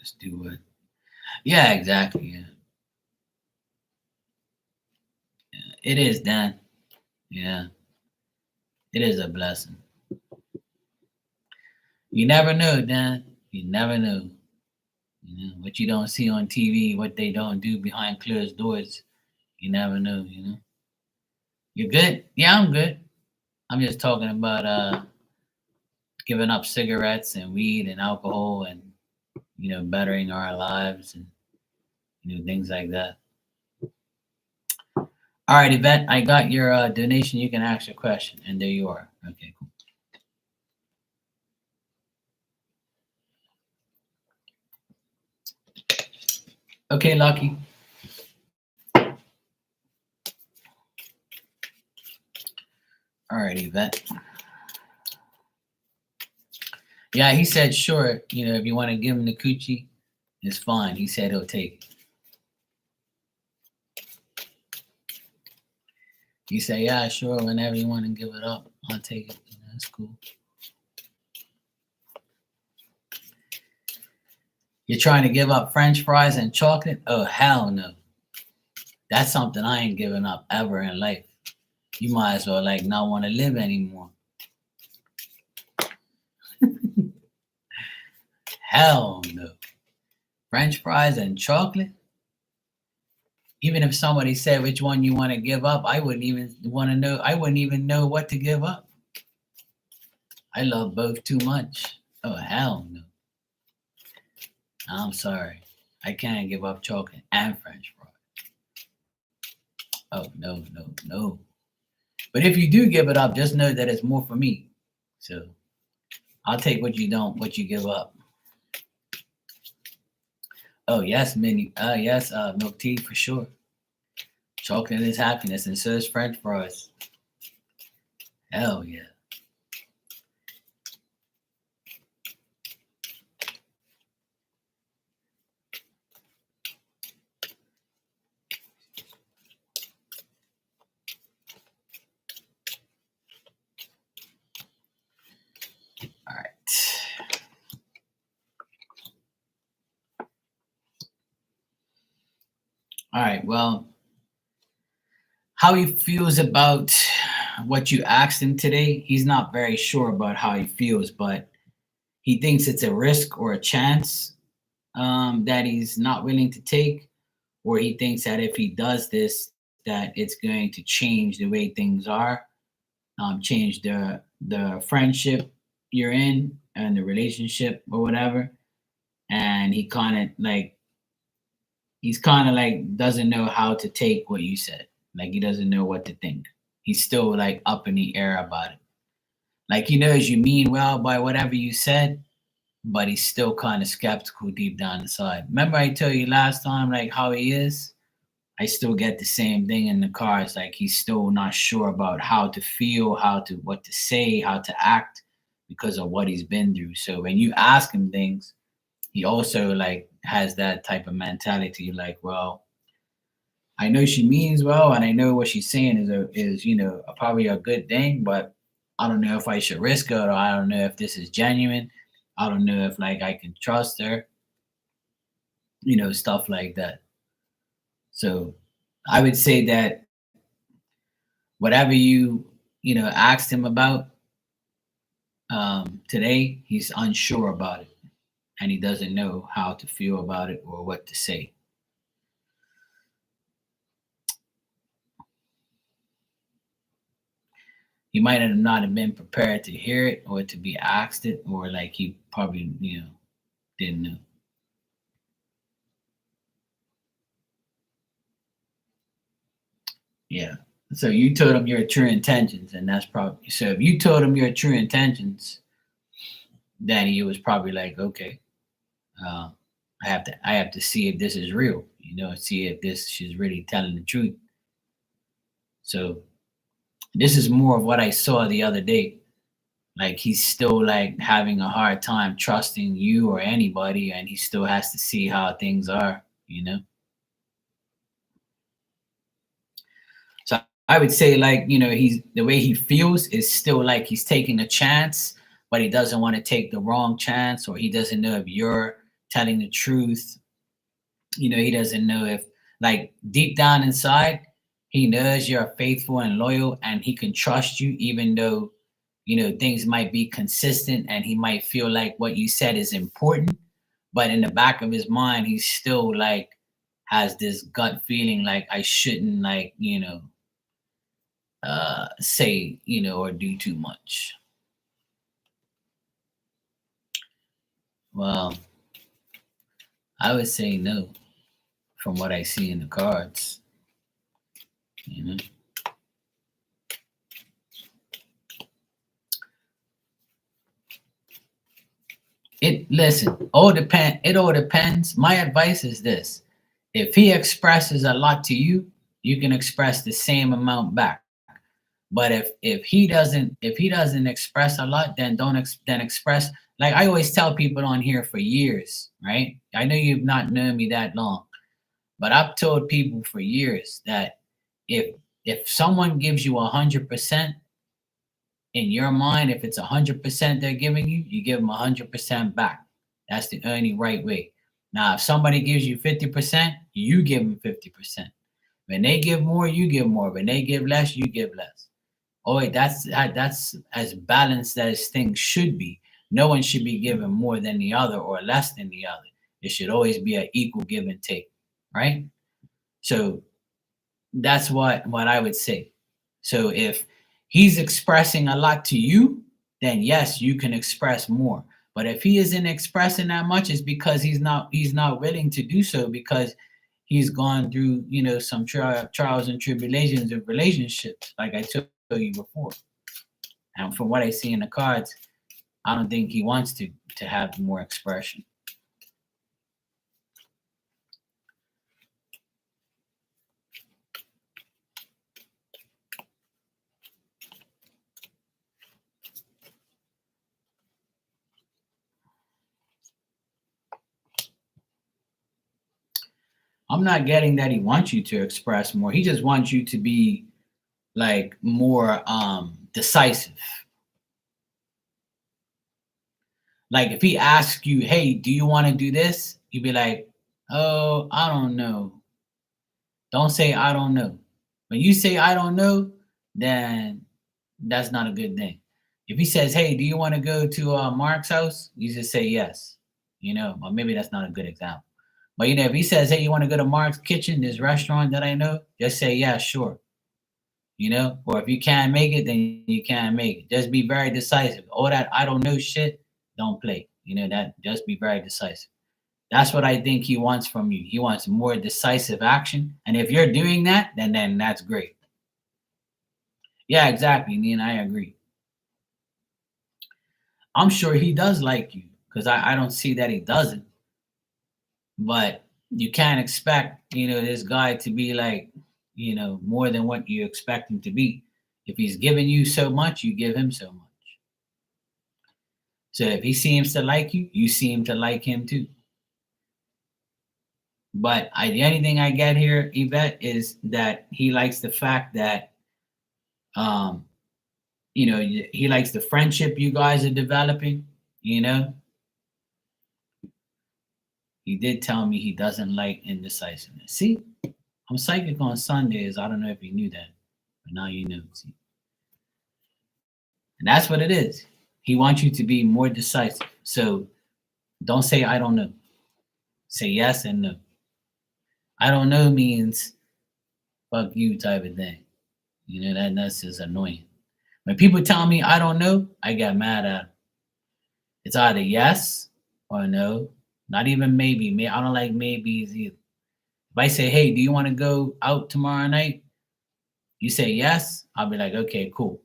Just do it. Yeah, exactly. Yeah. It is, Dan. Yeah, it is a blessing. You never know, Dan. You never know. What you don't see on TV, what they don't do behind closed doors. You never know. You good? Yeah, I'm good. I'm just talking about giving up cigarettes and weed and alcohol and bettering our lives and things like that. All right, Yvette, I got your donation. You can ask your question, and there you are. Okay, cool. Okay, Lucky. All right, Yvette. Yeah, he said sure. If you want to give him the coochie, it's fine. He said he'll take it. You say, yeah, sure, whenever you want to give it up, I'll take it. That's cool. You're trying to give up French fries and chocolate? Oh, hell no. That's something I ain't giving up ever in life. You might as well like not want to live anymore. Hell no. French fries and chocolate? Even if somebody said which one you want to give up, I wouldn't even want to know. I wouldn't even know what to give up. I love both too much. Oh, hell no. I'm sorry. I can't give up chocolate and French fries. Oh, no, no, no. But if you do give it up, just know that it's more for me. So I'll take what you give up. Oh yes, mini. Yes, milk tea for sure. Chocolate is happiness, and so is French fries. Hell yeah. All right. All right. Well, how he feels about what you asked him today, he's not very sure about how he feels, but he thinks it's a risk or a chance that he's not willing to take, or he thinks that if he does this, that it's going to change the way things are, change the friendship you're in and the relationship or whatever. And he's kind of like doesn't know how to take what you said. Like he doesn't know what to think. He's still like up in the air about it. Like he knows you mean well by whatever you said, but he's still kind of skeptical deep down inside. Remember I told you last time like how he is? I still get the same thing in the car. It's like he's still not sure about how to feel, what to say, how to act because of what he's been through. So when you ask him things, he also like has that type of mentality, like, well, I know she means well, and I know what she's saying is probably a good thing, but I don't know if I should risk it, or I don't know if this is genuine. I don't know if like I can trust her, stuff like that. So I would say that whatever you asked him about today, he's unsure about it, and he doesn't know how to feel about it or what to say. He might have not have been prepared to hear it or to be asked it, or like he probably didn't know. Yeah. So you told him your true intentions, and that's probably so. If you told him your true intentions, then he was probably like, okay, uh, I have to see if this is real, see if this she's really telling the truth. So this is more of what I saw the other day. Like he's still like having a hard time trusting you or anybody, and he still has to see how things are. So I would say like, he's the way he feels is still like he's taking a chance, but he doesn't want to take the wrong chance, or he doesn't know if you're telling the truth. He doesn't know if like deep down inside, he knows you're faithful and loyal and he can trust you even though things might be consistent and he might feel like what you said is important, but in the back of his mind he's still like has this gut feeling like I shouldn't like say or do too much. Well, I would say no from what I see in the cards. you know it all depends. My advice is this: if he expresses a lot to you, you can express the same amount back. But if he doesn't express a lot, then don't then express. Like I always tell people on here for years, right? I know you've not known me that long, but I've told people for years that if if someone gives you 100% in your mind, if it's 100% they're giving you, you give them 100% back. That's the only right way. Now, if somebody gives you 50%, you give them 50%. When they give more, you give more. When they give less, you give less. Oh, wait, that's as balanced as things should be. No one should be given more than the other or less than the other. It should always be an equal give and take, right? So that's what I would say. So if he's expressing a lot to you, then yes, you can express more. But if he isn't expressing that much, it's because he's not willing to do so because he's gone through some trials and tribulations of relationships, like I told you before. And from what I see in the cards, I don't think he wants to have more expression. I'm not getting that he wants you to express more. He just wants you to be like more decisive. Like if he asks you, "Hey, do you want to do this?" You'd be like, "Oh, I don't know." Don't say I don't know. When you say I don't know, then that's not a good thing. If he says, "Hey, do you want to go to Mark's house?" You just say yes. Or maybe that's not a good example. But if he says, "Hey, you want to go to Mark's Kitchen, this restaurant that I know?" Just say, "Yeah, sure." Or if you can't make it, then you can't make it. Just be very decisive. All that I don't know shit, don't play. That just be very decisive. That's what I think he wants from you. He wants more decisive action. And if you're doing that, then that's great. Yeah, exactly. Me and I agree. I'm sure he does like you because I don't see that he doesn't. But you can't expect, this guy to be like, more than what you expect him to be. If he's giving you so much, you give him so much. So if he seems to like you seem to like him too. But the only thing I get here, Yvette, is that he likes the fact that, um, he likes the friendship you guys are developing. You know, he did tell me he doesn't like indecisiveness. See, I'm psychic on Sundays. I don't know if you knew that, but now you know. See, and that's what it is. He wants you to be more decisive. So don't say I don't know. Say yes and no. I don't know means fuck you type of thing. That's just annoying. When people tell me I don't know, I get mad at them. It's either yes or no. Not even maybe. I don't like maybes either. If I say, hey, do you want to go out tomorrow night? You say yes, I'll be like, okay, cool.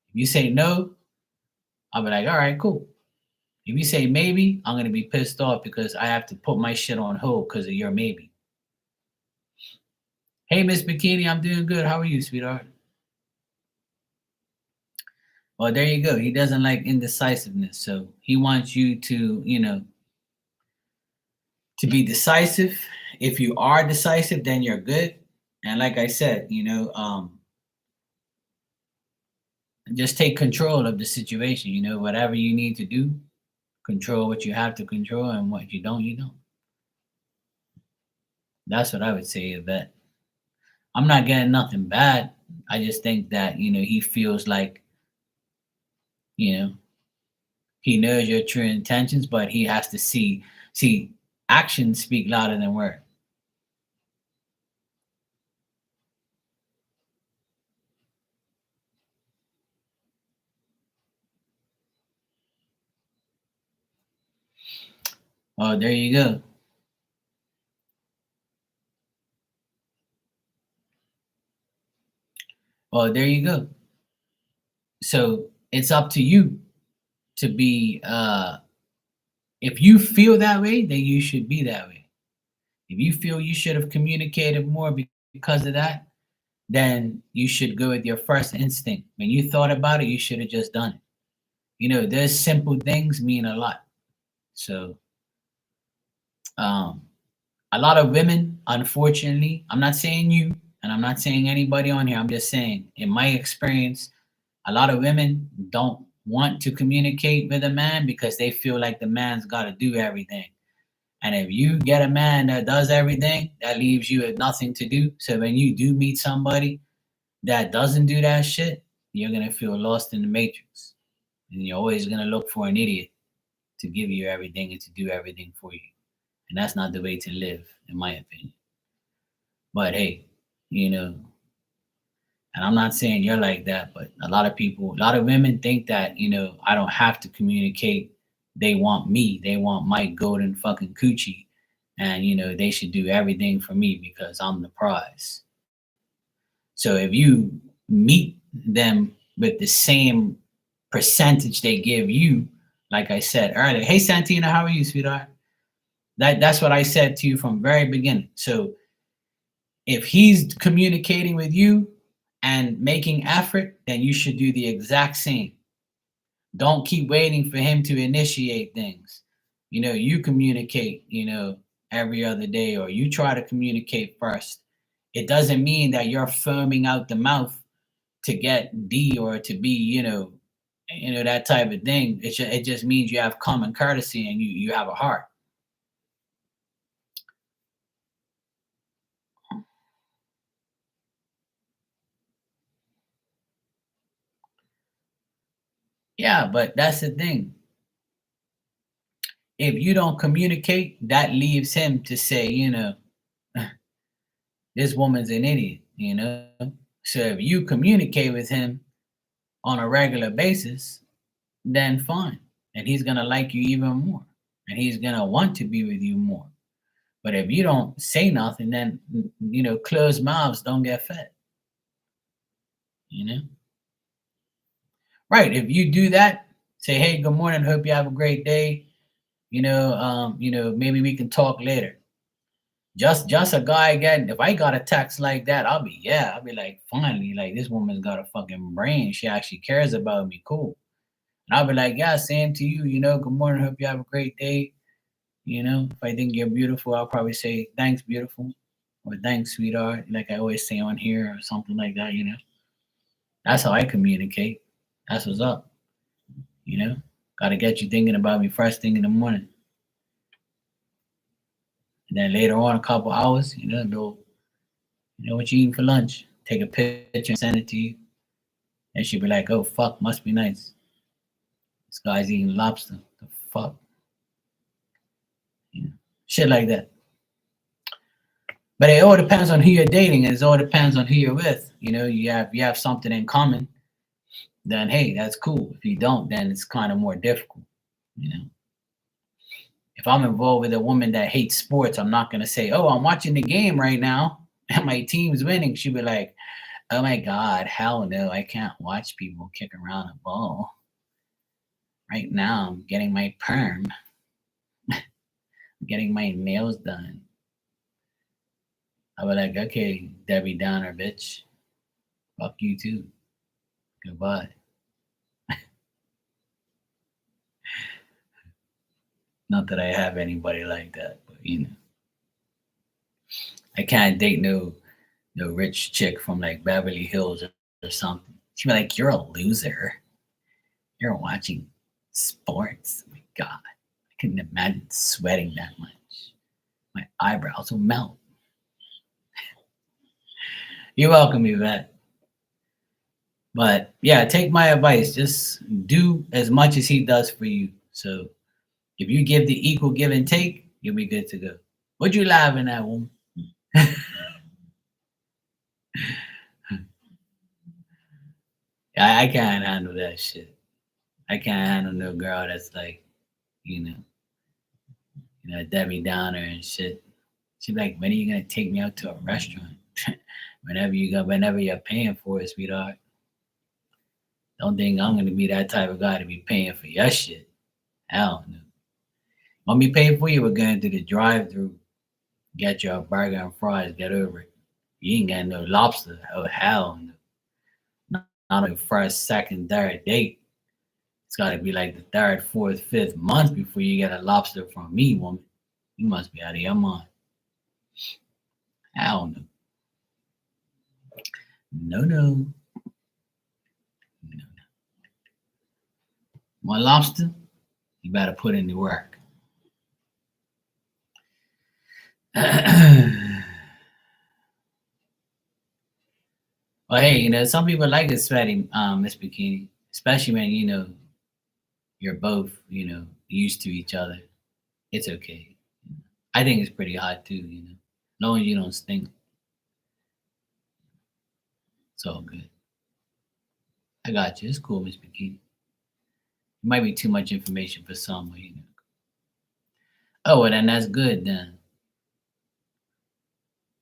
If you say no, I'll be like, all right, cool. If you say maybe, I'm gonna be pissed off because I have to put my shit on hold because of your maybe. Hey, Miss Bikini, I'm doing good. How are you, sweetheart? Well, there you go. He doesn't like indecisiveness, so he wants you to, to be decisive. If you are decisive, then you're good. And like I said, just take control of the situation. Whatever you need to do, control what you have to control, and what you don't, you don't. That's what I would say, Yvette. I'm not getting nothing bad. I just think that, he feels like, you know, he knows your true intentions, but he has to see actions speak louder than words. Oh, there you go. Oh, there you go. So it's up to you to be if you feel that way, then you should be that way. If you feel you should have communicated more because of that, then you should go with your first instinct. When you thought about it, you should have just done it. There's simple things mean a lot. So, um, a lot of women, unfortunately, I'm not saying you, and I'm not saying anybody on here. I'm just saying, in my experience, a lot of women don't want to communicate with a man because they feel like the man's got to do everything. And if you get a man that does everything, that leaves you with nothing to do. So when you do meet somebody that doesn't do that shit, you're gonna feel lost in the matrix. And you're always gonna look for an idiot to give you everything and to do everything for you. And that's not the way to live, in my opinion. But hey, you know, and I'm not saying you're like that, but a lot of people, a lot of women think that, I don't have to communicate. They want me. They want my golden fucking coochie. And, they should do everything for me because I'm the prize. So if you meet them with the same percentage they give you, like I said earlier, hey Santina, how are you, sweetheart? That's what I said to you from very beginning. So if he's communicating with you and making effort, then you should do the exact same. Don't keep waiting for him to initiate things. You communicate, every other day, or you try to communicate first. It doesn't mean that you're foaming out the mouth to get D or to be, that type of thing. It just means you have common courtesy and you have a heart. Yeah, but that's the thing. If you don't communicate, that leaves him to say, this woman's an idiot. So if you communicate with him on a regular basis, then fine. And he's gonna like you even more. And he's gonna want to be with you more. But if you don't say nothing, then closed mouths don't get fed. You know? Right. If you do that, say, hey, good morning, hope you have a great day. Maybe we can talk later. Just a guy again. If I got a text like that, I'll be like, finally, like this woman's got a fucking brain. She actually cares about me. Cool. And I'll be like, yeah, same to you. Good morning. Hope you have a great day. If I think you're beautiful, I'll probably say thanks, beautiful, or thanks, sweetheart, like I always say on here or something like that. That's how I communicate. That's what's up. You know, got to get you thinking about me first thing in the morning. And then later on, a couple hours, what you eating for lunch? Take a picture and send it to you. And she'll be like, oh, fuck, must be nice. This guy's eating lobster. The fuck? Shit like that. But it all depends on who you're dating, and it all depends on who you're with. You have something in common, then hey, that's cool. If you don't, then it's kind of more difficult. If I'm involved with a woman that hates sports, I'm not gonna say, "Oh, I'm watching the game right now and my team's winning." She'd be like, "Oh my god, hell no, I can't watch people kick around a ball. Right now, I'm getting my perm, I'm getting my nails done." I'd be like, "Okay, Debbie Downer, bitch, fuck you too. Goodbye." Not that I have anybody like that, but I can't date no rich chick from like Beverly Hills or something. She'd be like, "You're a loser. You're watching sports." Oh my God, I couldn't imagine sweating that much. My eyebrows will melt. You're welcome, Yvette. But yeah, take my advice. Just do as much as he does for you. So if you give the equal give and take, you'll be good to go. What you laughing at, woman? I can't handle that shit. I can't handle no girl that's like, you know, Debbie Downer and shit. She's like, when are you gonna take me out to a restaurant? Whenever you're paying for it, sweetheart. Don't think I'm gonna be that type of guy to be paying for your shit. Hell no. Want me pay for you? We're going to the drive-through, get you a burger and fries, get over it. You ain't got no lobster. Oh hell no. Not a first, second, third date. It's gotta be like the third, fourth, fifth month before you get a lobster from me, woman. You must be out of your mind. Hell no. No, no. No. Want lobster? You better put in the work. Well, hey, some people like the sweaty Miss Bikini, especially when you're both used to each other. It's okay. I think it's pretty hot too. As long as you don't stink, it's all good. I got you. It's cool, Miss Bikini. It might be too much information for some, but. Oh, well, then that's good. Then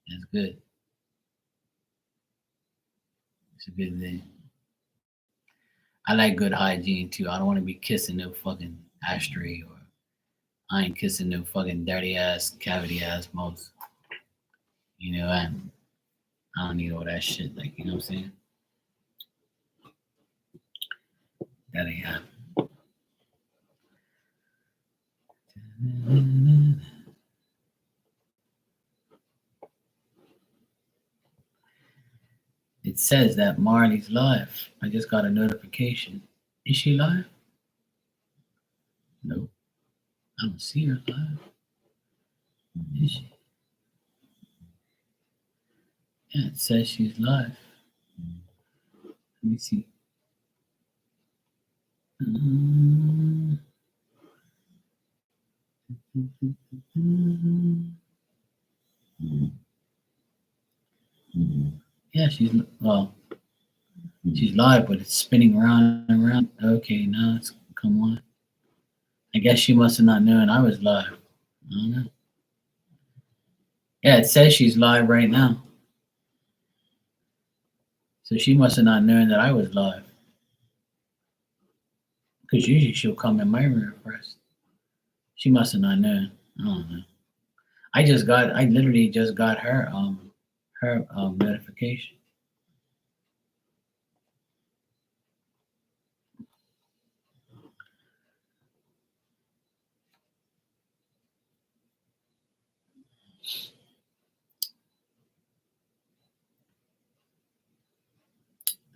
that's good. It's a good thing. I like good hygiene too. I don't want to be kissing no fucking ashtray, or I ain't kissing no fucking dirty ass, cavity ass mouth. I don't need all that shit. Like, you know what I'm saying? That ain't happening. It says that Marley's live. I just got a notification. Is she live? Nope. I don't see her live. Is she? Yeah, it says she's live. Let me see. Yeah, she's live, but it's spinning around and around. Okay, now it's come on. I guess she must have not known I was live. I don't know. Yeah, it says she's live right now. So she must have not known that I was live. Because usually she'll come in my room first. She must have not known. I don't know. I literally just got her notification.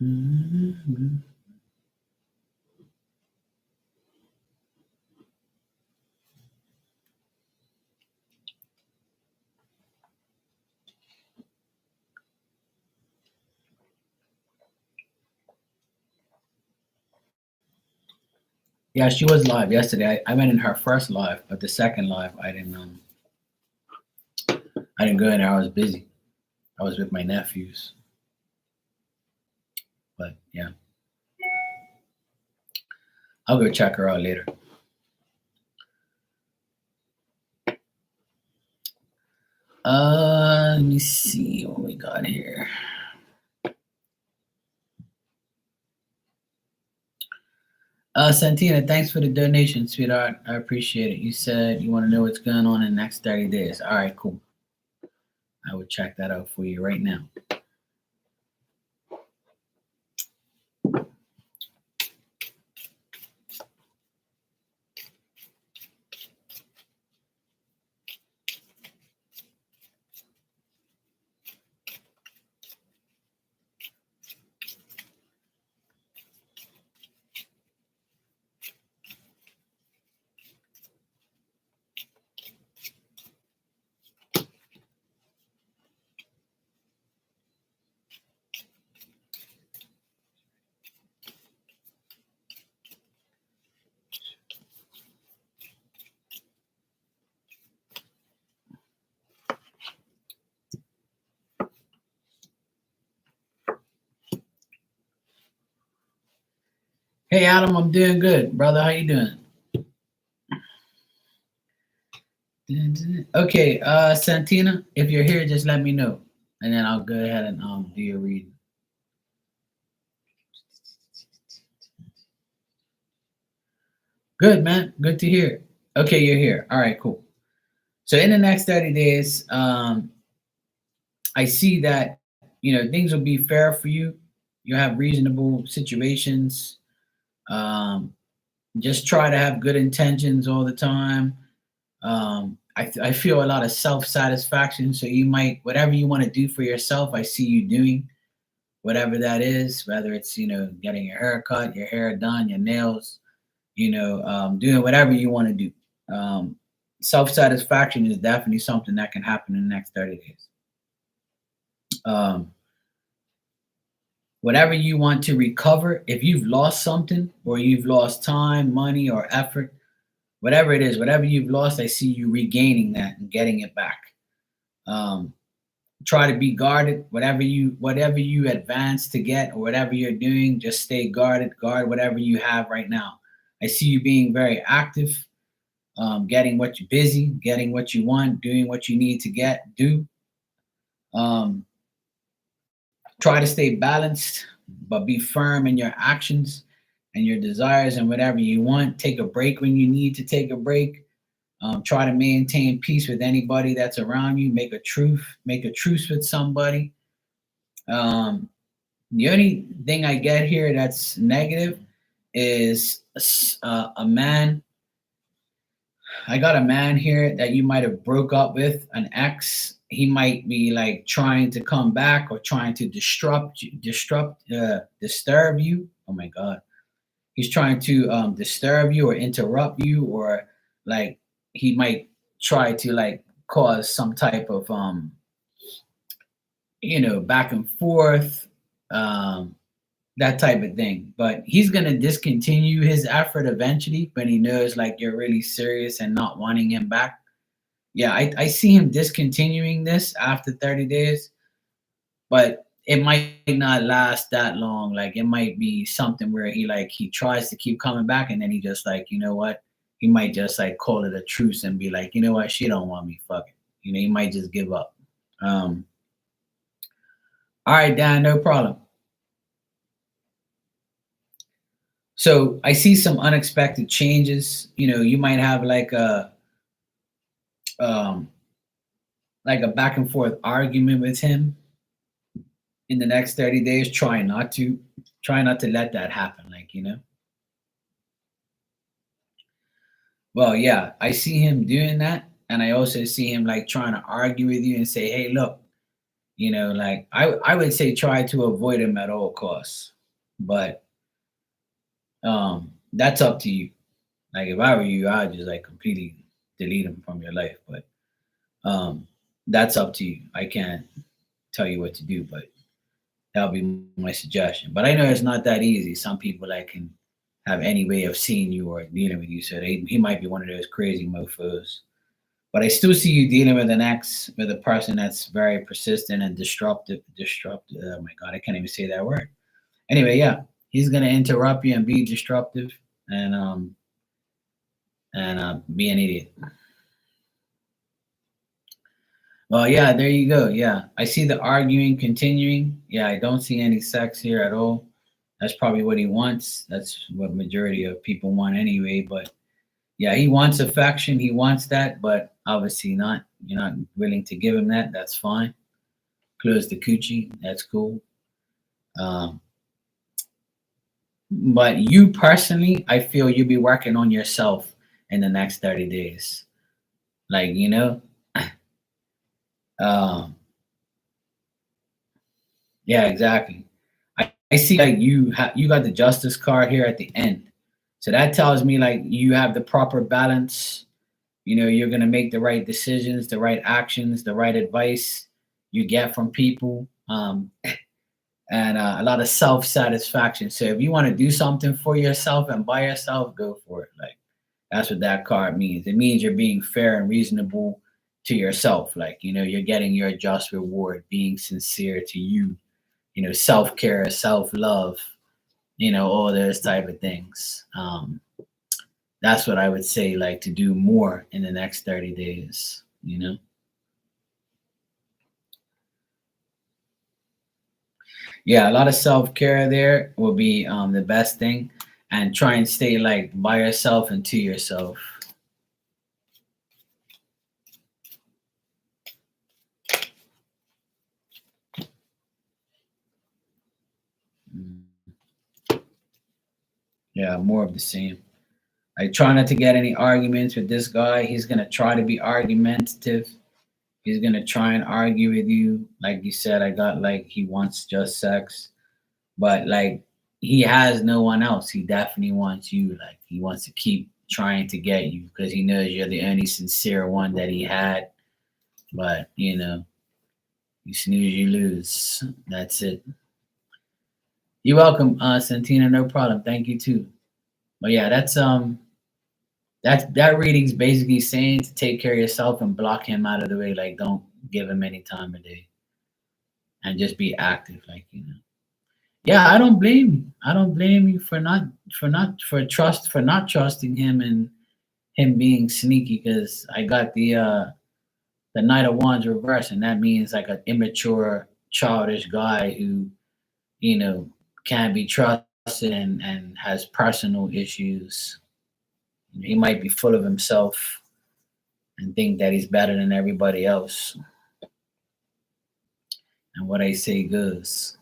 Mhm. Yeah, she was live yesterday. I went in her first live, but the second live I didn't go in there. I was busy. I was with my nephews. But yeah, I'll go check her out later. Let me see what we got here. Santina, thanks for the donation, sweetheart. I appreciate it. You said you want to know what's going on in the next 30 days. All right, cool. I will check that out for you right now. Hey, Adam, I'm doing good, brother. How you doing? Okay, Santina, if you're here, just let me know, and then I'll go ahead and do your reading. Good, man. Good to hear. Okay, you're here. All right, cool. So in the next 30 days, I see that things will be fair for you. You have reasonable situations. Um, just try to have good intentions all the time. I feel a lot of self satisfaction. So you might whatever you want to do for yourself. I see you doing whatever that is, whether it's getting your hair cut, your hair done, your nails, doing whatever you want to do. Um, Self satisfaction is definitely something that can happen in the next 30 days. Um, Whatever you want to recover, if you've lost something or you've lost time, money, or effort, whatever it is, whatever you've lost, I see you regaining that and getting it back. Um, Try to be guarded. Whatever you advance to get or whatever you're doing, just stay guarded. Guard whatever you have right now. I see you being very active, getting what you busy, getting what you want, doing what you need to do. Um, Try to stay balanced, but be firm in your actions and your desires and whatever you want. Take a break when you need to take a break. Try to maintain peace with anybody that's around you. Make a truce with somebody. Um, the only thing I get here that's negative is a man. I got a man here that you might have broke up with, an ex. He might be like trying to come back or trying to disturb you. Oh my God, he's trying to disturb you or interrupt you, or like he might try to like cause some type of back and forth, um, that type of thing. But he's gonna discontinue his effort eventually when he knows like you're really serious and not wanting him back. Yeah, I see him discontinuing this after 30 days, but it might not last that long. Like it might be something where he tries to keep coming back and then he just like, you know what? He might just like call it a truce and be like, you know what, she don't want me, fuck it. He might just give up. Um, all right, Dan, no problem. So I see some unexpected changes. You might have like a um like a back and forth argument with him in the next 30 days, try not to let that happen, like, well, yeah, I see him doing that, and I also see him like trying to argue with you and say, "Hey, look, like I would say try to avoid him at all costs." But that's up to you. Like if I were you, I'd just like completely delete him from your life. But um that's up to you. I can't tell you what to do, but that'll be my suggestion. But I know it's not that easy. Some people like can have any way of seeing you or dealing with you, so he might be one of those crazy mofos. But I still see you dealing with with a person that's very persistent and disruptive. Disruptive. Oh my god, I can't even say that word. Anyway, yeah, he's gonna interrupt you and be disruptive and be an idiot. Well, yeah, there you go. Yeah, I see the arguing continuing. Yeah, I don't see any sex here at all. That's probably what he wants. That's what majority of people want anyway. But yeah, he wants affection. He wants that, but obviously not. You're not willing to give him that. That's fine. Close the coochie. That's cool. Um, but you personally, I feel you'll be working on yourself in the next 30 days. Like, um, yeah, exactly. I see like you got the justice card here at the end. So that tells me like you have the proper balance. You're gonna make the right decisions, the right actions, the right advice you get from people. And a lot of self satisfaction. So if you want to do something for yourself and by yourself, go for it. Like that's what that card means. It means you're being fair and reasonable to yourself. Like you're getting your just reward, being sincere to you. Self care, self love. All those type of things. That's what I would say. Like to do more in the next 30 days. Yeah, a lot of self care there will be the best thing, and try and stay like by yourself and to yourself. Mm. Yeah, more of the same. I try not to get any arguments with this guy. He's gonna try to be argumentative. He's gonna try and argue with you. Like you said, I got like he wants just sex, but like he has no one else. He definitely wants you. Like he wants to keep trying to get you because he knows you're the only sincere one that he had. But you snooze, you lose. That's it. You're welcome, Santina. No problem. Thank you too. But yeah, that reading's basically saying to take care of yourself and block him out of the way. Like don't give him any time of day and just be active. Yeah, I don't blame you. I don't blame you for not trusting him and him being sneaky because I got the Knight of Wands reverse, and that means like an immature, childish guy who you know, can't be trusted and has personal issues. He might be full of himself and think that he's better than everybody else. And what I say goes.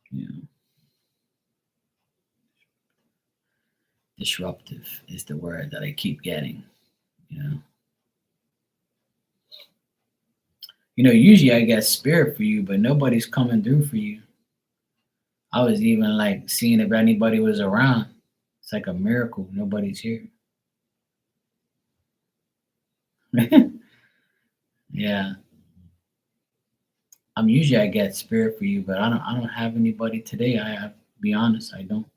You know, disruptive is the word that I keep getting. You know. Usually I get spirit for you, but nobody's coming through for you. I was even like seeing if anybody was around. It's like a miracle. Nobody's here. Yeah. I get spirit for you, but I don't have anybody today. I have to be honest, I don't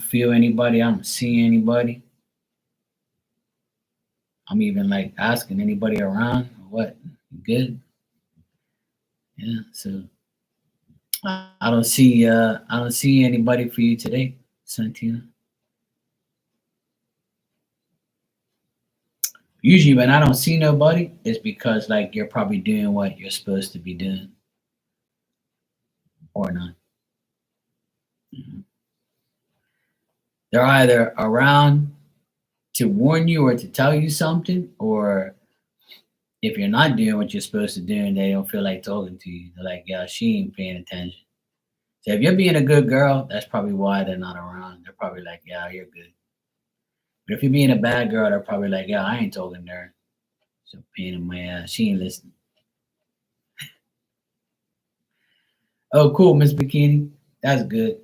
feel anybody, I don't see anybody. I'm even like asking anybody around what you good? Yeah, so I don't see anybody for you today, Santina. Usually when I don't see nobody, it's because like you're probably doing what you're supposed to be doing or not. Mhm. They're either around to warn you or to tell you something, or if you're not doing what you're supposed to do and they don't feel like talking to you, they're like, yeah, she ain't paying attention. So if you're being a good girl, that's probably why they're not around. They're probably like, yeah, you're good. But if you're being a bad girl, they're probably like, yeah, I ain't talking to her. So pain in my ass. She ain't listening. Oh, cool, Miss Bikini. That's good.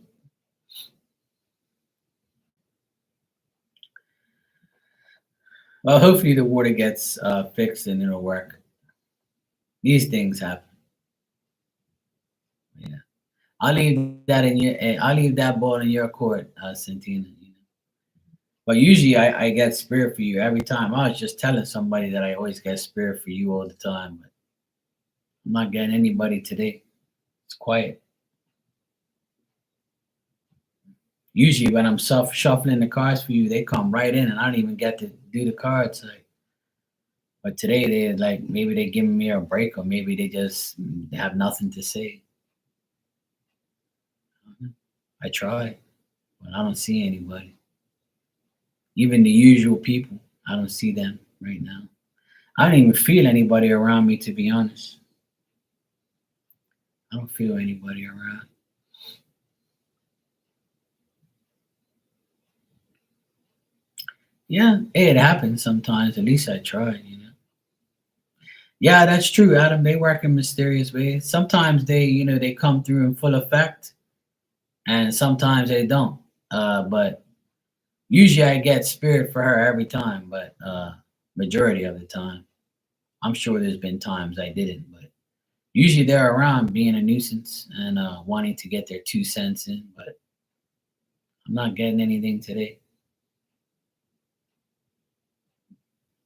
Well, hopefully the water gets fixed and it'll work. These things happen. Yeah. I'll leave that in your. I'll leave that ball in your court, Santina. But usually I get spirit for you every time. I was just telling somebody that I always get spirit for you all the time, but I'm not getting anybody today. It's quiet. Usually when I'm shuffling the cards for you, they come right in, and I don't even get to do the cards. Like, but today they like maybe they giving me a break, or maybe they just have nothing to say. I try, but I don't see anybody. Even the usual people, I don't see them right now. I don't even feel anybody around me, to be honest. I don't feel anybody around. Yeah, it happens sometimes. At least I try. Yeah, that's true, Adam. They work in mysterious ways. Sometimes they come through in full effect, and sometimes they don't. But usually I get spirit for her every time, but majority of the time. I'm sure there's been times I didn't, but usually they're around being a nuisance and wanting to get their 2 cents in, but I'm not getting anything today,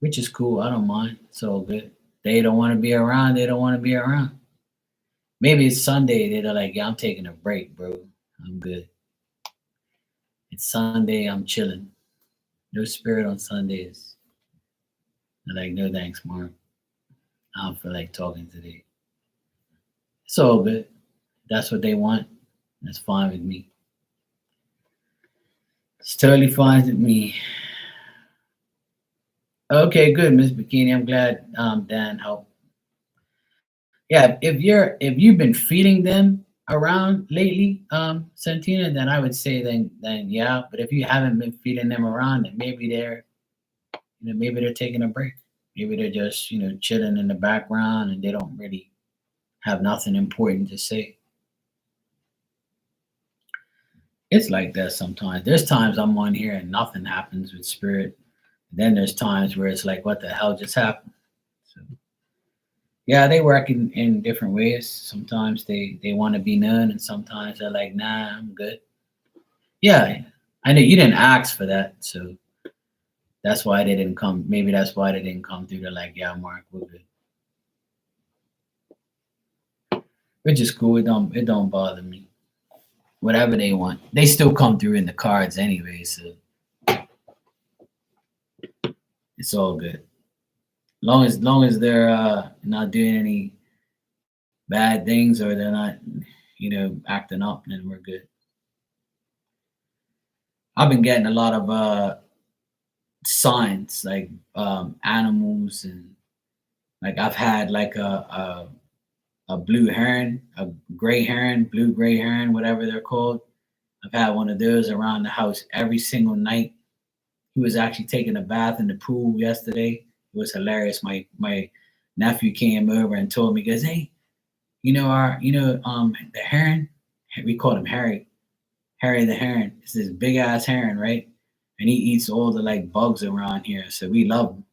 which is cool. I don't mind. It's all good. They don't want to be around. They don't want to be around. Maybe it's Sunday. They're like, yeah, I'm taking a break, bro. I'm good. It's Sunday. I'm chilling. No spirit on Sundays. They're like, no thanks, Mark. I don't feel like talking today. It's all good. That's what they want. That's fine with me. It's totally fine with me. Okay, good, Miss Bikini. I'm glad Dan helped. Yeah, if you've been feeding them around lately, Santina, then I would say then yeah. But if you haven't been feeding them around, then maybe maybe they're taking a break. Maybe they're just chilling in the background and they don't really have nothing important to say. It's like that sometimes. There's times I'm on here and nothing happens with spirit. Then there's times where it's like, what the hell just happened? So yeah, they work in different ways. Sometimes they want to be known, and sometimes they're like, nah, I'm good. Yeah, I know you didn't ask for that, so that's why they didn't come. Maybe that's why they didn't come through. They're like, yeah, Mark, we're good, which is cool. It don't bother me. Whatever they want, they still come through in the cards anyway, so it's all good. Long as they're not doing any bad things or they're not, acting up, then we're good. I've been getting a lot of signs like animals, and like I've had like a blue heron, a gray heron, blue gray heron, whatever they're called. I've had one of those around the house every single night. He was actually taking a bath in the pool yesterday. It was hilarious. My nephew came over and told me, he goes, hey, the heron, we called him Harry the heron. It's this big ass heron, right? And he eats all the like bugs around here, so we love him.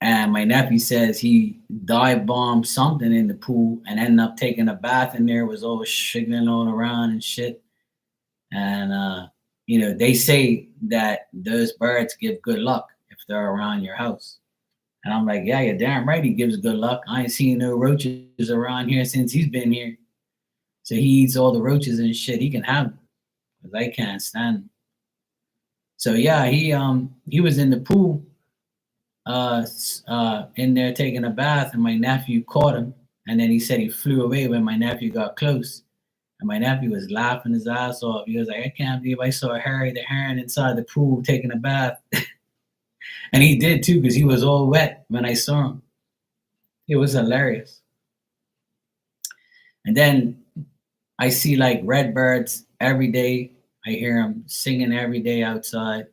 And my nephew says he dive bombed something in the pool and ended up taking a bath in there. Was all shiggling all around and shit. And they say that those birds give good luck if they're around your house. And I'm like, yeah, you're damn right. He gives good luck. I ain't seen no roaches around here since he's been here. So he eats all the roaches and shit. He can have them because I can't stand them. So yeah, he was in the pool, in there taking a bath, and my nephew caught him. And then he said he flew away when my nephew got close. And my nephew was laughing his ass off. He was like, I can't believe I saw Harry the Heron inside the pool taking a bath. And he did too, because he was all wet when I saw him. It was hilarious. And then I see like red birds every day. I hear them singing every day outside.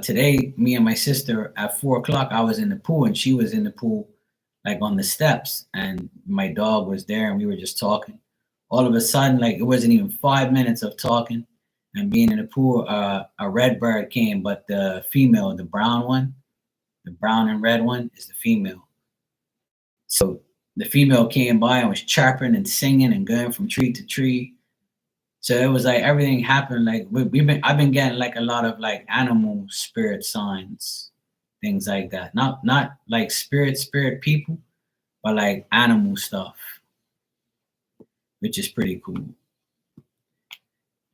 Today, me and my sister at 4 o'clock, I was in the pool and she was in the pool, like on the steps, and my dog was there and we were just talking. All of a sudden, like it wasn't even 5 minutes of talking and being in the pool, a red bird came, but the female, the brown one, the brown and red one is the female. So the female came by and was chirping and singing and going from tree to tree. So it was like everything happened. Like I've been getting like a lot of like animal spirit signs, things like that. Not like spirit people, but like animal stuff, which is pretty cool.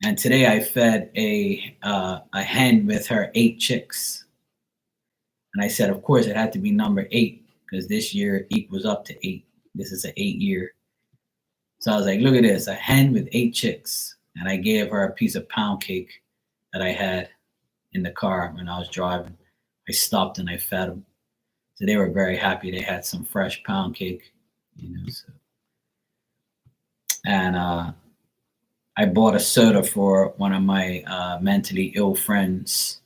And today I fed a hen with her 8 chicks, and I said, of course, it had to be number 8 because this year equals up to 8. This is an 8 year. So I was like, look at this, a hen with 8 chicks. And I gave her a piece of pound cake that I had in the car when I was driving. I stopped and I fed them. So they were very happy. They had some fresh pound cake, you know. So. And I bought a soda for one of my mentally ill friends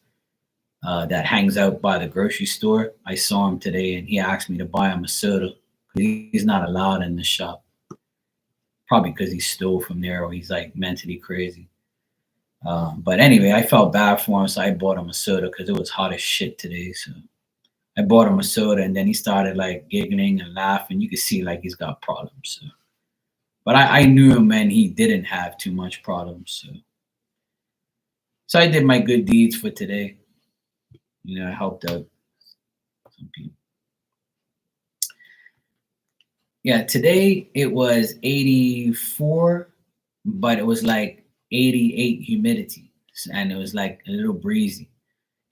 that hangs out by the grocery store. I saw him today and he asked me to buy him a soda. He's not allowed in the shop. Probably because he stole from there or he's like mentally crazy. But anyway, I felt bad for him, so I bought him a soda because it was hot as shit today. So I bought him a soda, and then he started like giggling and laughing. You could see like he's got problems. So. But I knew him and he didn't have too much problems. So I did my good deeds for today. You know, I helped out some people. Yeah, today it was 84, but it was like 88 humidity, and it was like a little breezy.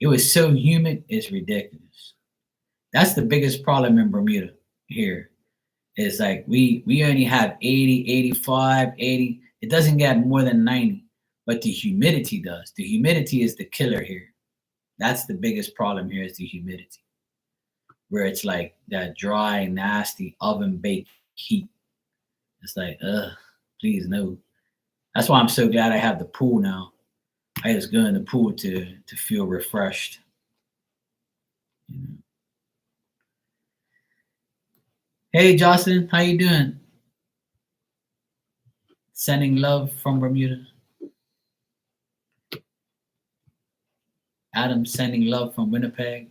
It was so humid, it's ridiculous. That's the biggest problem in Bermuda here. It's like we only have 80, 85, 80. It doesn't get more than 90, but the humidity does. The humidity is the killer here. That's the biggest problem here is the humidity, where it's like that dry, nasty oven baked heat. It's like, please no. That's why I'm so glad I have the pool now. I just go in the pool to feel refreshed. You know. Hey Jocelyn, how you doing? Sending love from Bermuda. Adam sending love from Winnipeg.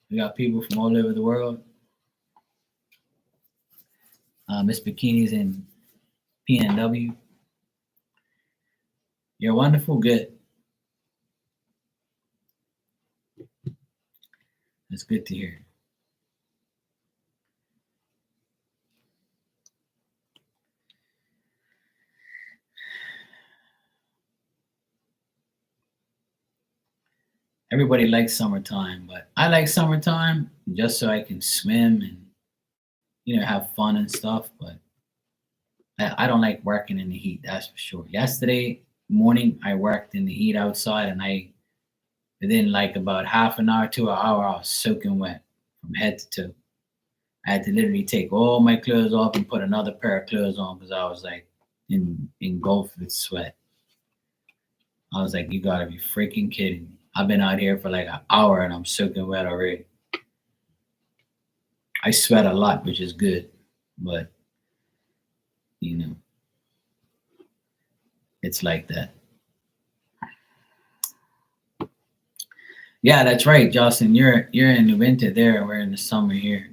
We got people from all over the world. Miss Bikini's in PNW. You're wonderful. Good. That's good to hear. Everybody likes summertime, but I like summertime just so I can swim and have fun and stuff. But I don't like working in the heat. That's for sure. Yesterday morning I worked in the heat outside, and within like about half an hour to an hour I was soaking wet from head to toe. I had to literally take all my clothes off and put another pair of clothes on because I was like engulfed with sweat. I was like, you gotta be freaking kidding me. I've been out here for like an hour and I'm soaking wet already. I sweat a lot, which is good, but it's like that. Yeah, that's right, Justin. You're in the winter there. We're in the summer here.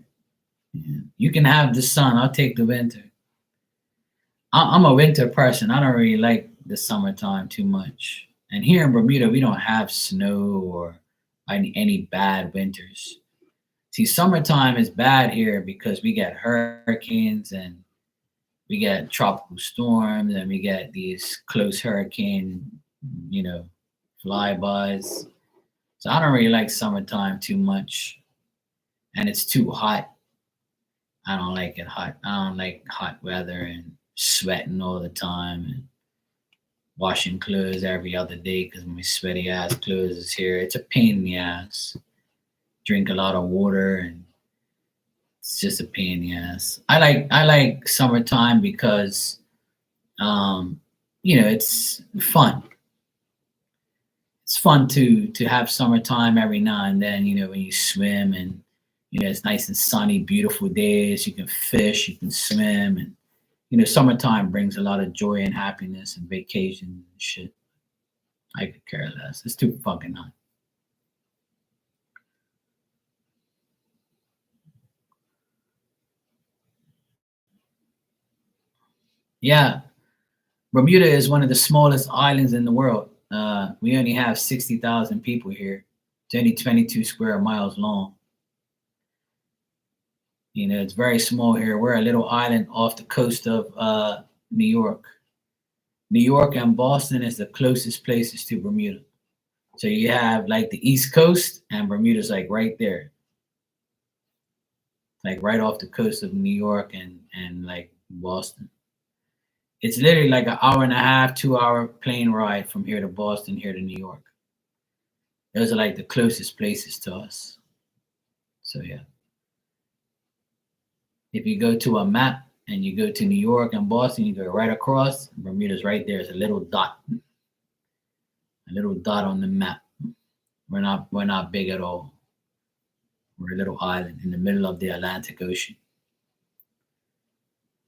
Yeah. You can have the sun. I'll take the winter. I'm a winter person. I don't really like the summertime too much. And here in Bermuda, we don't have snow or any bad winters. See, summertime is bad here because we get hurricanes and we get tropical storms and we get these close hurricane, flybys. So I don't really like summertime too much, and it's too hot. I don't like it hot. I don't like hot weather and sweating all the time and washing clothes every other day because my sweaty ass clothes is here. It's a pain in the ass. Drink a lot of water and it's just a pain in the ass. I like summertime because um, it's fun. It's fun to have summertime every now and then. When you swim and it's nice and sunny, beautiful days. You can fish, you can swim, and summertime brings a lot of joy and happiness and vacation and shit. I could care less. It's too fucking hot. Yeah, Bermuda is one of the smallest islands in the world. We only have 60,000 people here. It's only 22 square miles long. It's very small here. We're a little island off the coast of New York. New York and Boston is the closest places to Bermuda. So you have like the East Coast, and Bermuda's like right there, like right off the coast of New York and like Boston. It's literally like an hour and a half, 2 hour plane ride from here to Boston, here to New York. Those are like the closest places to us. So yeah, if you go to a map and you go to New York and Boston, you go right across. Bermuda's right there. It's a little dot on the map. We're not big at all. We're a little island in the middle of the Atlantic Ocean.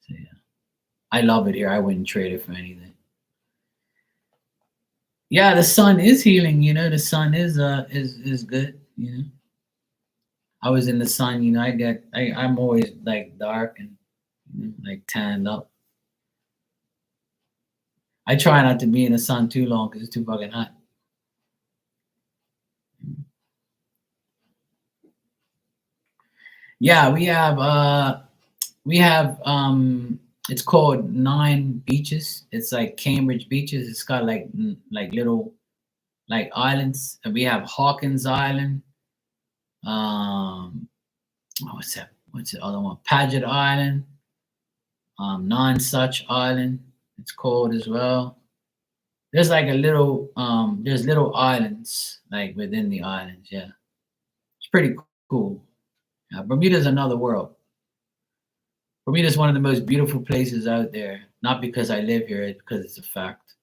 So yeah, I love it here. I wouldn't trade it for anything. Yeah, the sun is healing. The sun is good. I was in the sun. I'm always like dark and like tanned up. I try not to be in the sun too long because it's too fucking hot. Yeah, we have it's called Nine Beaches. It's like Cambridge beaches. It's got like little like islands. And we have Hawkins Island. What's that? What's the other one? Paget Island. Nonsuch Island. It's called as well. There's like a little there's little islands like within the islands. Yeah, it's pretty cool. Bermuda's another world. Bermuda's one of the most beautiful places out there. Not because I live here, it's because it's a fact.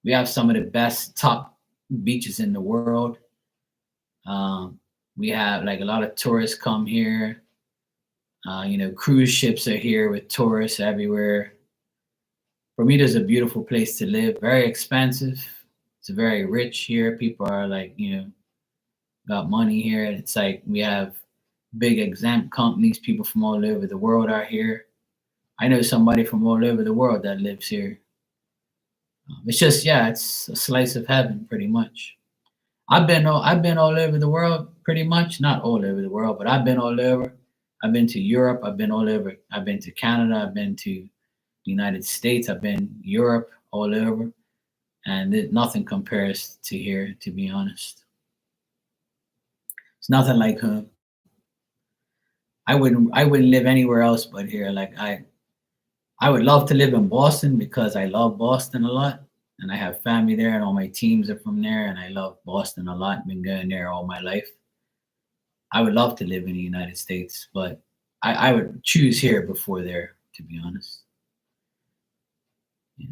We have some of the best top beaches in the world. Um, we have like a lot of tourists come here. Cruise ships are here with tourists everywhere. Bermuda's a beautiful place to live. Very expensive. It's very rich here. People are like, got money here. It's like we have big exempt companies. People from all over the world are here. I know somebody from all over the world that lives here. It's just, yeah, it's a slice of heaven, pretty much. I've been all over the world, pretty much. Not all over the world, but I've been all over. I've been to Europe. I've been all over. I've been to Canada. I've been to the United States. I've been Europe, all over, and nothing compares to here. To be honest, it's nothing like home. I wouldn't live anywhere else but here. Like I would love to live in Boston because I love Boston a lot and I have family there and all my teams are from there and I love Boston a lot. Been going there all my life. I would love to live in the United States, but I would choose here before there, to be honest. Yeah.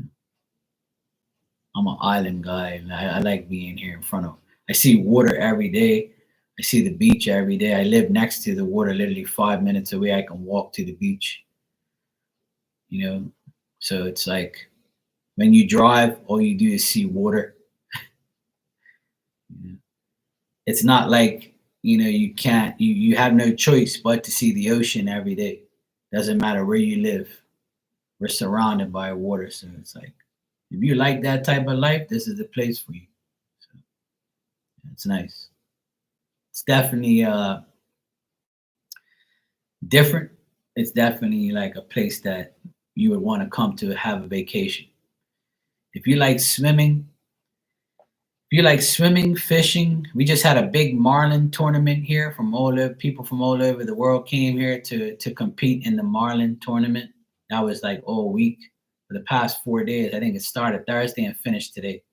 I'm an island guy. And I like being here in front of. I see water every day. I see the beach every day. I live next to the water, literally 5 minutes away. I can walk to the beach. You know, so it's like when you drive, all you do is see water. You know? It's not like you can't. You have no choice but to see the ocean every day. Doesn't matter where you live. We're surrounded by water, so it's like if you like that type of life, this is the place for you. So it's nice. It's definitely different. It's definitely like a place that you would want to come to have a vacation. If you like swimming, if you like swimming, fishing, we just had a big marlin tournament here from all over. People from all over the world came here to compete in the marlin tournament. That was like all week for the past 4 days. I think it started Thursday and finished today.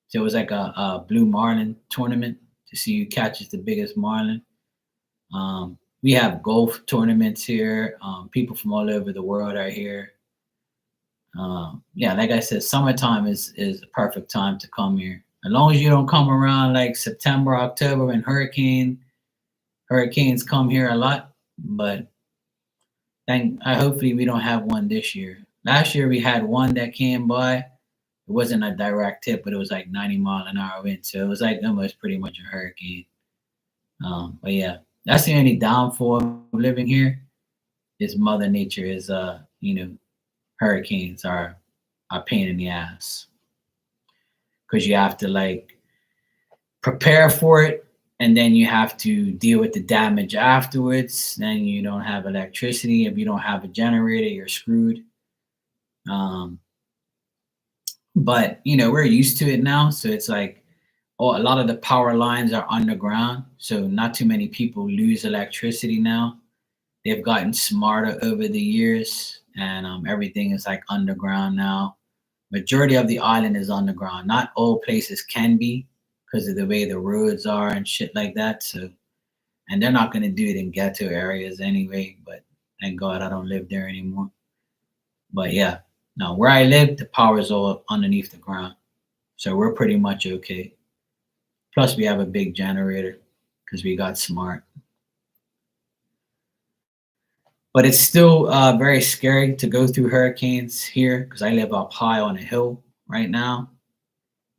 So it was like a blue marlin tournament to see who catches the biggest marlin. We have golf tournaments here. People from all over the world are here. Yeah, like I said, summertime is the perfect time to come here. As long as you don't come around like September, October, when hurricanes come here a lot. But I hopefully we don't have one this year. Last year we had one that came by. It wasn't a direct hit, but it was like 90-mile-an-hour wind, so it was like almost pretty much a hurricane. But yeah, that's the only downfall of living here is Mother Nature is hurricanes are a pain in the ass because you have to like prepare for it and then you have to deal with the damage afterwards. Then you don't have electricity. If you don't have a generator, you're screwed. Um, but we're used to it now, so it's like a lot of the power lines are underground, so not too many people lose electricity now. They've gotten smarter over the years, and everything is like underground now. Majority of the island is underground. Not all places can be because of the way the roads are and shit like that. So, and they're not gonna do it in ghetto areas anyway. But thank God I don't live there anymore. But yeah, no, where I live, the power is all underneath the ground, so we're pretty much okay. Plus, we have a big generator because we got smart. But it's still very scary to go through hurricanes here because I live up high on a hill right now.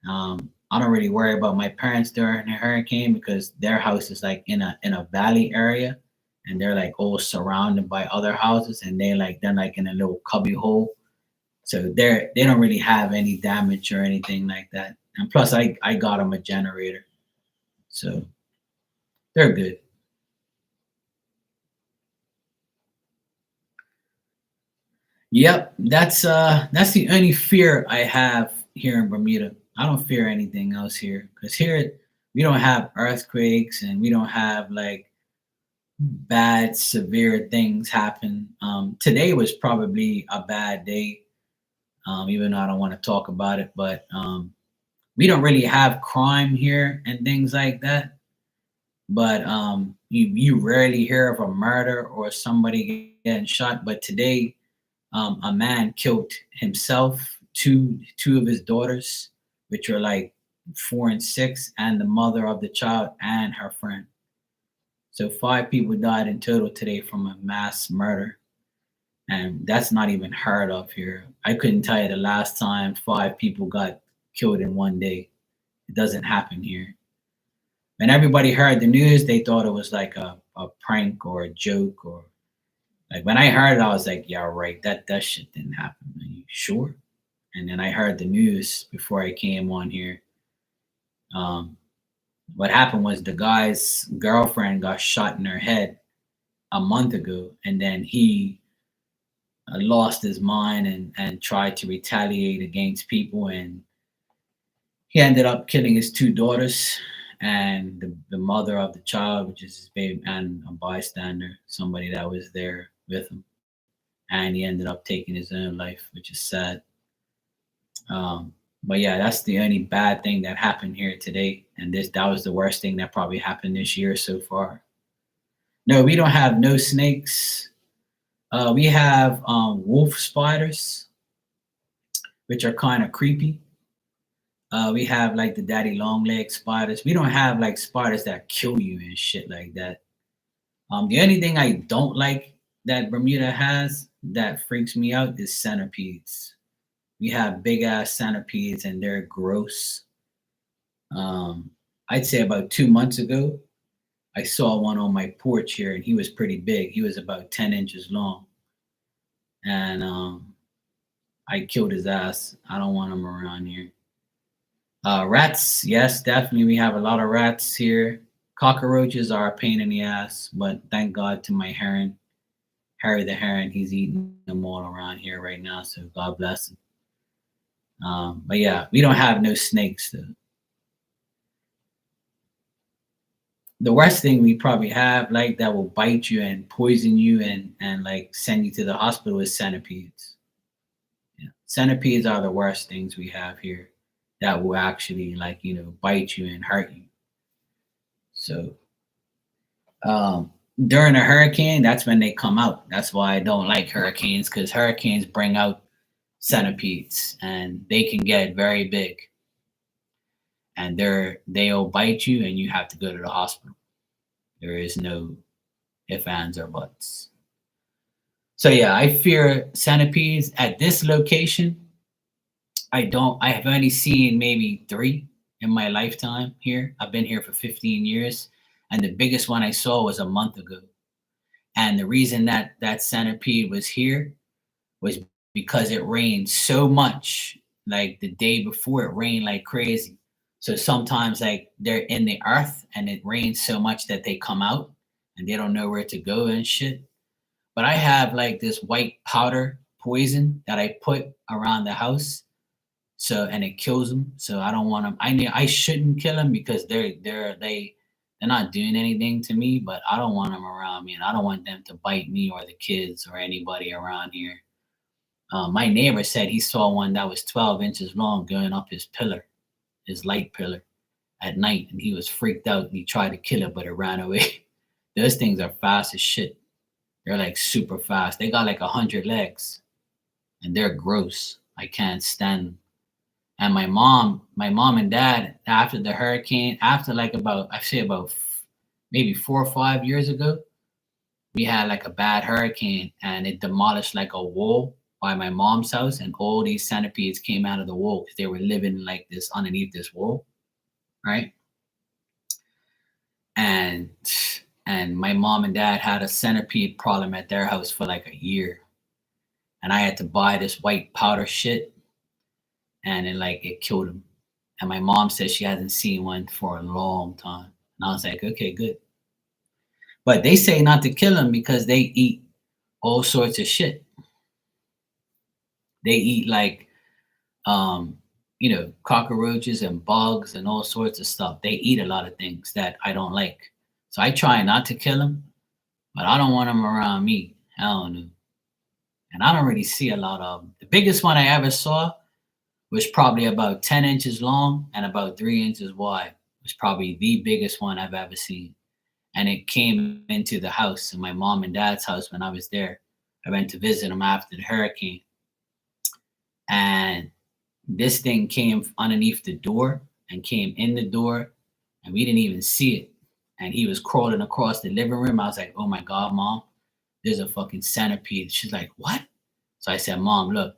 I don't really worry about my parents during a hurricane because their house is like in a valley area, and they're like all surrounded by other houses, and they're like in a little cubby hole, so they don't really have any damage or anything like that. And plus, I got them a generator, so they're good. Yep, that's the only fear I have here in Bermuda. I don't fear anything else here because here we don't have earthquakes and we don't have like bad severe things happen. Today was probably a bad day, even though I don't want to talk about it. But we don't really have crime here and things like that. But you rarely hear of a murder or somebody getting shot. But today a man killed himself, two of his daughters, which are like 4 and 6, and the mother of the child and her friend. So 5 people died in total today from a mass murder, and that's not even heard of here. I couldn't tell you the last time 5 people got killed in one day. It doesn't happen here. When everybody heard the news, they thought it was like a prank or a joke or like when I heard it, I was like, yeah, right, that shit didn't happen. Are you sure? And then I heard the news before I came on here. Um, what happened was the guy's girlfriend got shot in her head a month ago, and then he lost his mind and tried to retaliate against people, and he ended up killing his 2 daughters and the mother of the child, which is his baby, and a bystander, somebody that was there with him. And he ended up taking his own life, which is sad. But yeah, that's the only bad thing that happened here today, and that was the worst thing that probably happened this year so far. No, we don't have no snakes. We have wolf spiders, which are kind of creepy. We have like the daddy long leg spiders. We don't have like spiders that kill you and shit like that. The only thing I don't like that Bermuda has that freaks me out is centipedes. We have big ass centipedes and they're gross. Um, I'd say about 2 months ago, I saw one on my porch here and he was pretty big. He was about 10 inches long. And I killed his ass. I don't want him around here. Rats, yes, definitely. We have a lot of rats here. Cockroaches are a pain in the ass, but thank God to my heron, Harry the heron. He's eating them all around here right now, so God bless him. But yeah, we don't have no snakes though. The worst thing we probably have, like, that will bite you and poison you and like send you to the hospital is centipedes. Yeah. Centipedes are the worst things we have here that will actually, like, bite you and hurt you. So um during a hurricane, that's when they come out. That's why I don't like hurricanes, because hurricanes bring out centipedes and they can get very big, and they'll bite you and you have to go to the hospital. There is no ifs, ands, or buts. So yeah, I fear centipedes at this location. I don't. I have only seen maybe three in my lifetime here. I've been here for 15 years, and the biggest one I saw was a month ago. And the reason that that centipede was here was because it rained so much. Like the day before, it rained like crazy. So sometimes, like, they're in the earth and it rains so much that they come out and they don't know where to go and shit. But I have like this white powder poison that I put around the house, so and it kills them. So I don't want them. I shouldn't kill them because they're not doing anything to me. But I don't want them around me, and I don't want them to bite me or the kids or anybody around here. My neighbor said he saw one that was 12 inches long going up his pillar, his light pillar, at night, and he was freaked out and he tried to kill it, but it ran away. Those things are fast as shit. They're like super fast. They got like 100 legs, and they're gross. I can't stand them. And my mom and dad, after the hurricane, after like about, I say about maybe 4 or 5 years ago, we had like a bad hurricane and it demolished like a wall by my mom's house, and all these centipedes came out of the wall because they were living like this underneath this wall, right? And and my mom and dad had a centipede problem at their house for like a year, and I had to buy this white powder shit, and it killed them. And my mom said she hasn't seen one for a long time. And I was like, okay, good. But they say not to kill them because they eat all sorts of shit. They eat like cockroaches and bugs and all sorts of stuff. They eat a lot of things that I don't like. So I try not to kill them, but I don't want them around me. Hell no. And I don't really see a lot of them. The biggest one I ever saw was probably about 10 inches long and about 3 inches wide. It was probably the biggest one I've ever seen. And it came into the house, in my mom and dad's house when I was there. I went to visit them after the hurricane. And this thing came underneath the door and came in the door, and we didn't even see it. And he was crawling across the living room. I was like, oh my God, mom, there's a fucking centipede. She's like, what? So I said, mom, look,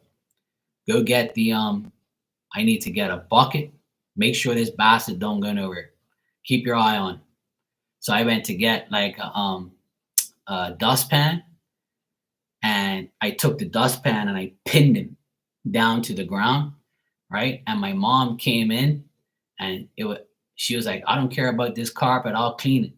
go get I need to get a bucket. Make sure this bastard don't go nowhere. Keep your eye on. So I went to get like a dustpan, and I took the dustpan and I pinned him down to the ground, right? And my mom came in, and she was like, I don't care about this carpet, I'll clean it.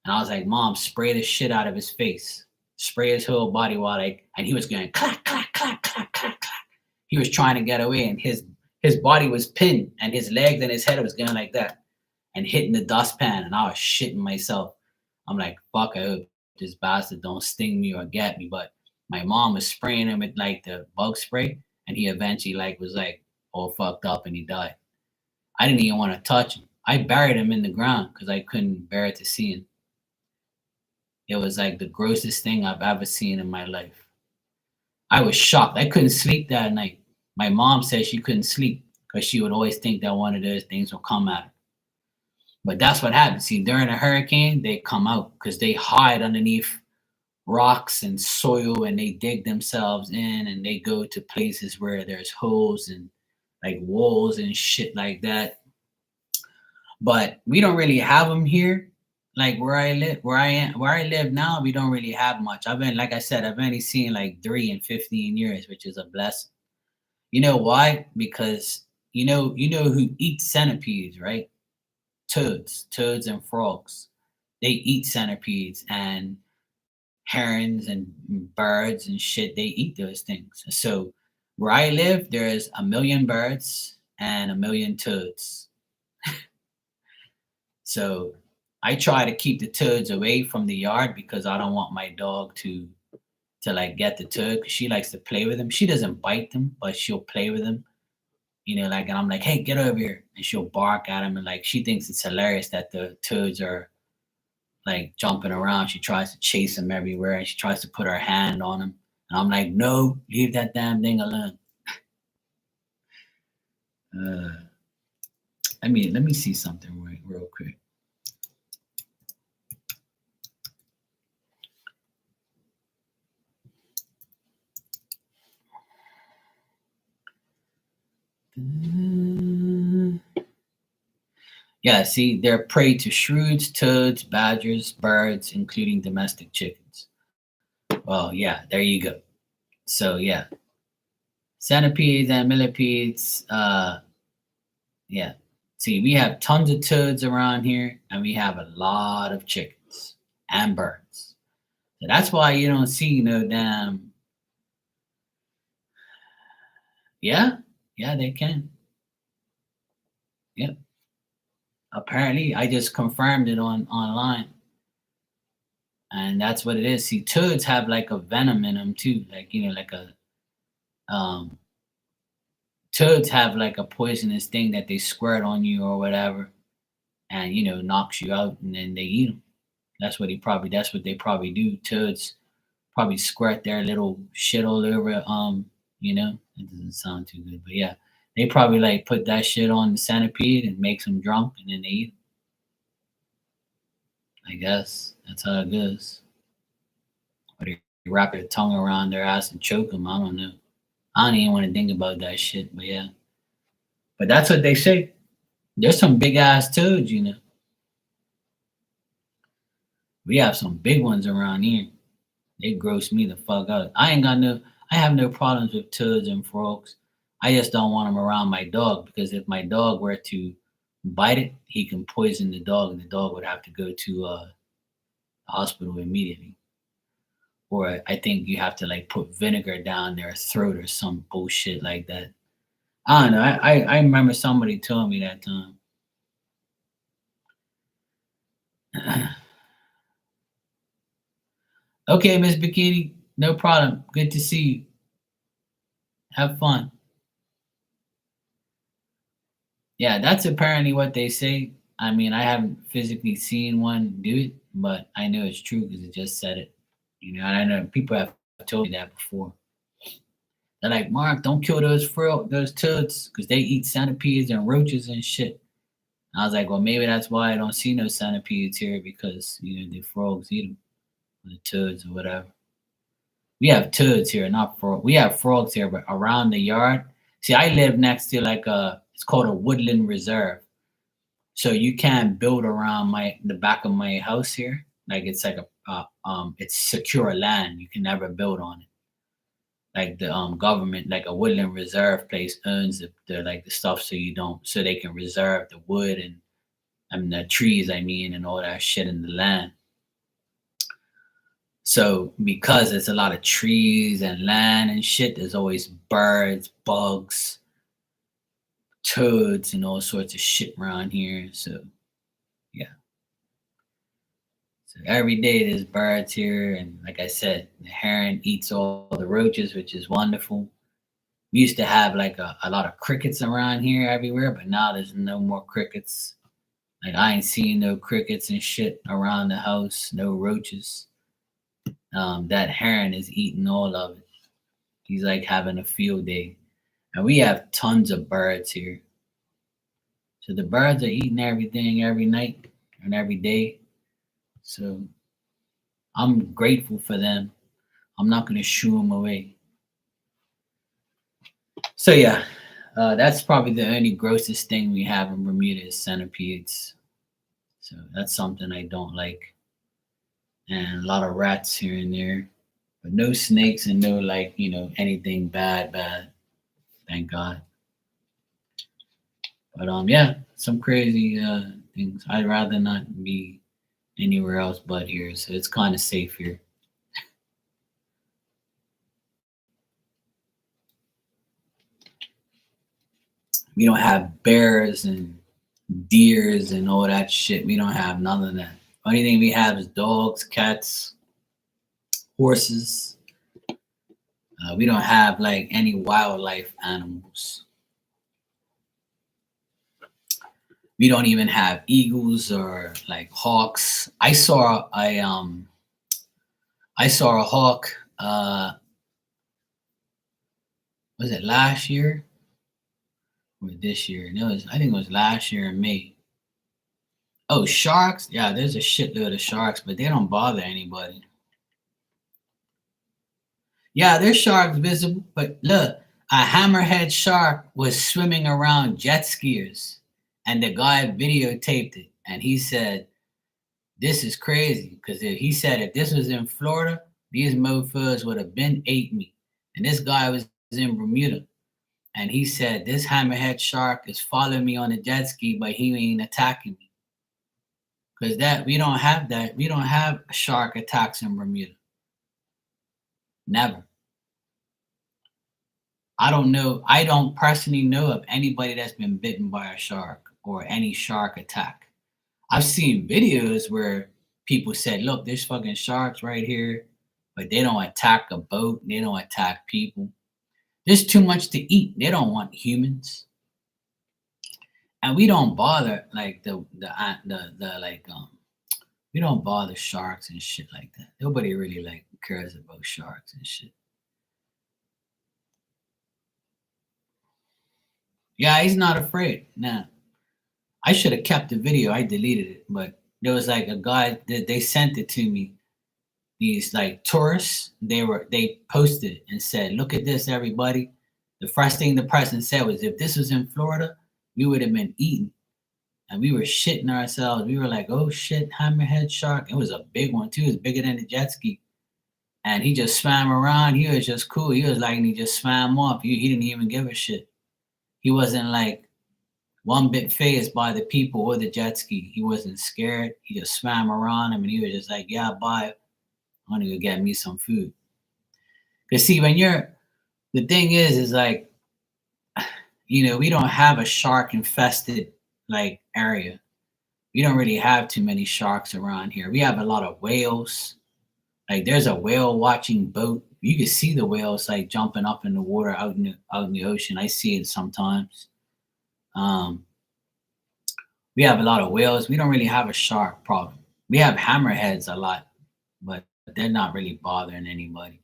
And I was like, mom, spray the shit out of his face, spray his whole body and he was going clack, clack, clack, clack, clack, clack. He was trying to get away, and his body was pinned, and his legs and his head was going like that and hitting the dustpan, and I was shitting myself. I'm like, fuck, I hope this bastard don't sting me or get me. But my mom was spraying him with like the bug spray, and he eventually was like all fucked up and he died. I didn't even want to touch him. I buried him in the ground because I couldn't bear to see him. It was like the grossest thing I've ever seen in my life. I was shocked. I couldn't sleep that night. My mom said she couldn't sleep because she would always think that one of those things will come at her. But that's what happens. See, during a hurricane, they come out because they hide underneath rocks and soil, and they dig themselves in, and they go to places where there's holes and like walls and shit like that. But we don't really have them here. Like where I live now, we don't really have much. Like I said, I've only seen like 3 in 15 years, which is a blessing. You know why? Because you know who eats centipedes, right? Toads and frogs. They eat centipedes and herons and birds and shit. They eat those things. So where I live, there's a million birds and a million toads. So I try to keep the toads away from the yard because I don't want my dog to like get the toad because she likes to play with them. She doesn't bite them, but she'll play with them. Like, and I'm like, hey, get over here, and she'll bark at him, and like she thinks it's hilarious that the toads are like jumping around. She tries to chase him everywhere, and she tries to put her hand on him. And I'm like, no, leave that damn thing alone. Uh, let me see something real quick. Yeah, see, they're prey to shrews, toads, badgers, birds, including domestic chickens. Well, yeah, there you go. So yeah, centipedes and millipedes. Yeah. See, we have tons of toads around here, and we have a lot of chickens and birds. So that's why you don't see no damn. Yeah, yeah, they can. Yep. Apparently, I just confirmed it on online, and that's what it is. See, toads have like a venom in them too, like like a um. Toads have like a poisonous thing that they squirt on you or whatever, and knocks you out, and then they eat them. That's what they probably do. Toads probably squirt their little shit all over. It doesn't sound too good, but yeah, they probably like put that shit on the centipede and makes them drunk, and then they eat 'em. I guess that's how it goes. Or they wrap their tongue around their ass and choke them. I don't know. I don't even want to think about that shit, but yeah. But that's what they say. There's some big ass toads. We have some big ones around here. They gross me the fuck out. I have no problems with toads and frogs. I just don't want them around my dog because if my dog were to bite it, he can poison the dog, and the dog would have to go to the hospital immediately. Or I think you have to like put vinegar down their throat or some bullshit like that. I don't know. I remember somebody telling me that time. Okay, Miss Bikini, no problem. Good to see you. Have fun. Yeah, that's apparently what they say. I mean, I haven't physically seen one do it, but I know it's true because it just said it. And I know people have told me that before. They're like, Mark, don't kill those toads because they eat centipedes and roaches and shit. And I was like, well, maybe that's why I don't see no centipedes here because the frogs eat them, the toads or whatever. We have toads here, not frog. We have frogs here, but around the yard. See, I live next to like it's called a woodland reserve. So you can't build around the back of my house here. Like it's like it's secure land. You can never build on it. Like the government, like a woodland reserve place owns the like the stuff, so you don't, so they can reserve the wood and I mean the trees. I mean, and all that shit in the land. So because there's a lot of trees and land and shit, there's always birds, bugs, toads, and all sorts of shit around here. So yeah. So every day there's birds here, and like I said, the heron eats all the roaches, which is wonderful. We used to have like a lot of crickets around here everywhere, but now there's no more crickets. Like I ain't seen no crickets and shit around the house, no roaches. That heron is eating all of it. He's like having a field day. And we have tons of birds here. So the birds are eating everything every night and every day. So I'm grateful for them. I'm not going to shoo them away. So yeah, that's probably the only grossest thing we have in Bermuda is centipedes. So that's something I don't like. And a lot of rats here and there. But no snakes and no like, anything bad. Thank God. But yeah, some crazy things. I'd rather not be anywhere else but here. So it's kind of safe here. We don't have bears and deers and all that shit. We don't have none of that. Only thing we have is dogs, cats, horses. We don't have like any wildlife animals. We don't even have eagles or like hawks. I saw a hawk. Was it last year or this year? No, I think it was last year in May. Oh, sharks? Yeah, there's a shitload of sharks, but they don't bother anybody. Yeah, there's sharks visible, but look, a hammerhead shark was swimming around jet skiers, and the guy videotaped it, and he said, "This is crazy," because he said if this was in Florida, these mofos would have been ate me. And this guy was in Bermuda, and he said this hammerhead shark is following me on a jet ski, but he ain't attacking me. Because that we don't have that. We don't have shark attacks in Bermuda. Never. I don't know. I don't personally know of anybody that's been bitten by a shark or any shark attack. I've seen videos where people said, "Look, there's fucking sharks right here," but they don't attack a boat. They don't attack people. There's too much to eat. They don't want humans, and we don't bother like the like we don't bother sharks and shit like that. Nobody really like cares about sharks and shit. Yeah, he's not afraid. Nah. I should have kept the video. I deleted it, but there was like a guy that they sent it to me. These like tourists, they posted it and said, "Look at this, everybody." The first thing the president said was, "If this was in Florida, we would have been eaten." And we were shitting ourselves. We were like, "Oh shit, hammerhead shark!" It was a big one too. It was bigger than the jet ski. And he just swam around. He was just cool. He was like, and he just swam off. He didn't even give a shit. He wasn't like one bit phased by the people or the jet ski. He wasn't scared. He just swam around him and he was just like, "Yeah, bye. I'm gonna go get me some food." Cause see, when you're the thing is like, we don't have a shark infested like area. We don't really have too many sharks around here. We have a lot of whales. Like there's a whale watching boat. You can see the whales like jumping up in the water out in the ocean. I see it sometimes. Um, we have a lot of whales. We don't really have a shark problem. We have hammerheads a lot, but they're not really bothering anybody.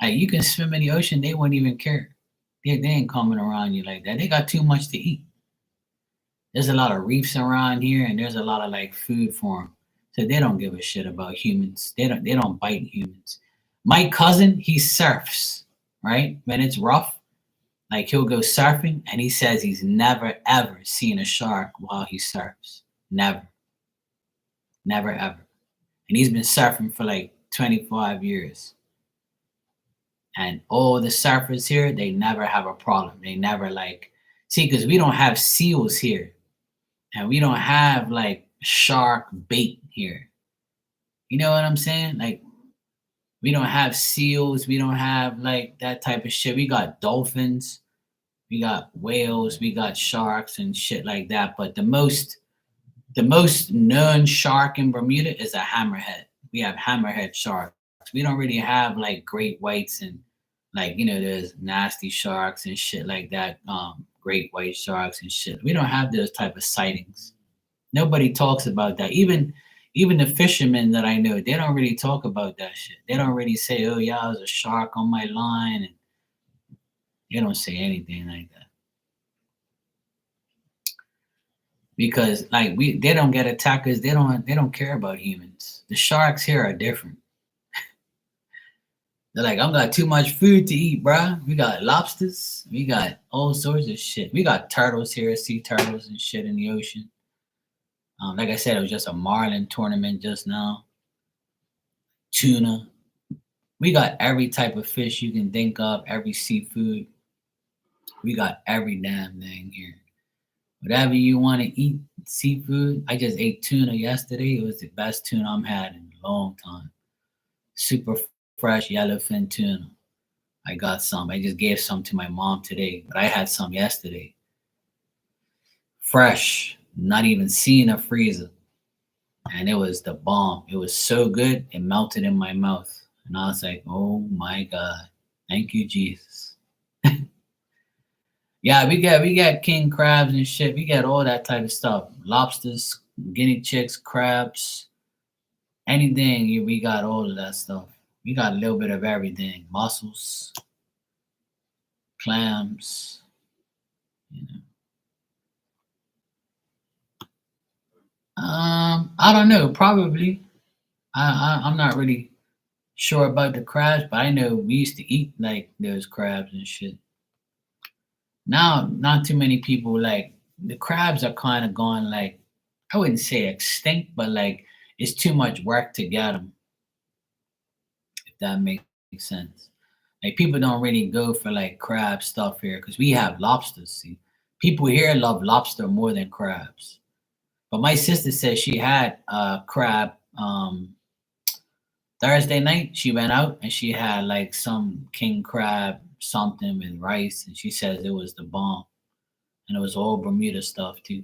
Like you can swim in the ocean, they wouldn't even care. They ain't coming around you like that. They got too much to eat. There's a lot of reefs around here, and there's a lot of like food for them. So they don't give a shit about humans. They don't bite humans. My cousin, he surfs, right? When it's rough, like he'll go surfing, and he says he's never ever seen a shark while he surfs. Never, never ever. And he's been surfing for like 25 years. And all the surfers here, they never have a problem. They never like see because we don't have seals here, and we don't have like shark bait here. You know what I'm saying? Like we don't have seals. We don't have like that type of shit. We got dolphins. We got whales. We got sharks and shit like that. But the most known shark in Bermuda is a hammerhead. We have hammerhead sharks. We don't really have like great whites and like there's nasty sharks and shit like that. Great white sharks and shit. We don't have those type of sightings. Nobody talks about that. Even the fishermen that I know, they don't really talk about that shit. They don't really say, "Oh yeah, there's a shark on my line," and they don't say anything like that because like they don't get attackers. They don't care about humans. The sharks here are different. They're like, "I've got too much food to eat, bruh. We got lobsters. We got all sorts of shit. We got turtles here, sea turtles and shit in the ocean." Like I said, it was just a marlin tournament just now. Tuna. We got every type of fish you can think of, every seafood. We got every damn thing here. Whatever you want to eat, seafood. I just ate tuna yesterday. It was the best tuna I've had in a long time. Super fresh yellowfin tuna. I got some. I just gave some to my mom today, but I had some yesterday. Fresh. not even seeing a freezer. And it was the bomb. It was so good, it melted in my mouth. And I was like, oh my God. Thank you, Jesus. Yeah, we got king crabs and shit. We got all that type of stuff. Lobsters, guinea chicks, crabs, anything. We got all of that stuff. We got a little bit of everything. Mussels, clams, you know. I don't know. Probably. I'm not really sure about the crabs, but I know we used to eat like those crabs and shit. Now, not too many people like the crabs are kind of gone like I wouldn't say extinct, but like it's too much work to get them. If that makes sense. Like people don't really go for like crab stuff here because we have lobsters. See, people here love lobster more than crabs. But my sister said she had a crab Thursday night. She went out and she had like some king crab something with rice, and she says it was the bomb, and it was all Bermuda stuff too.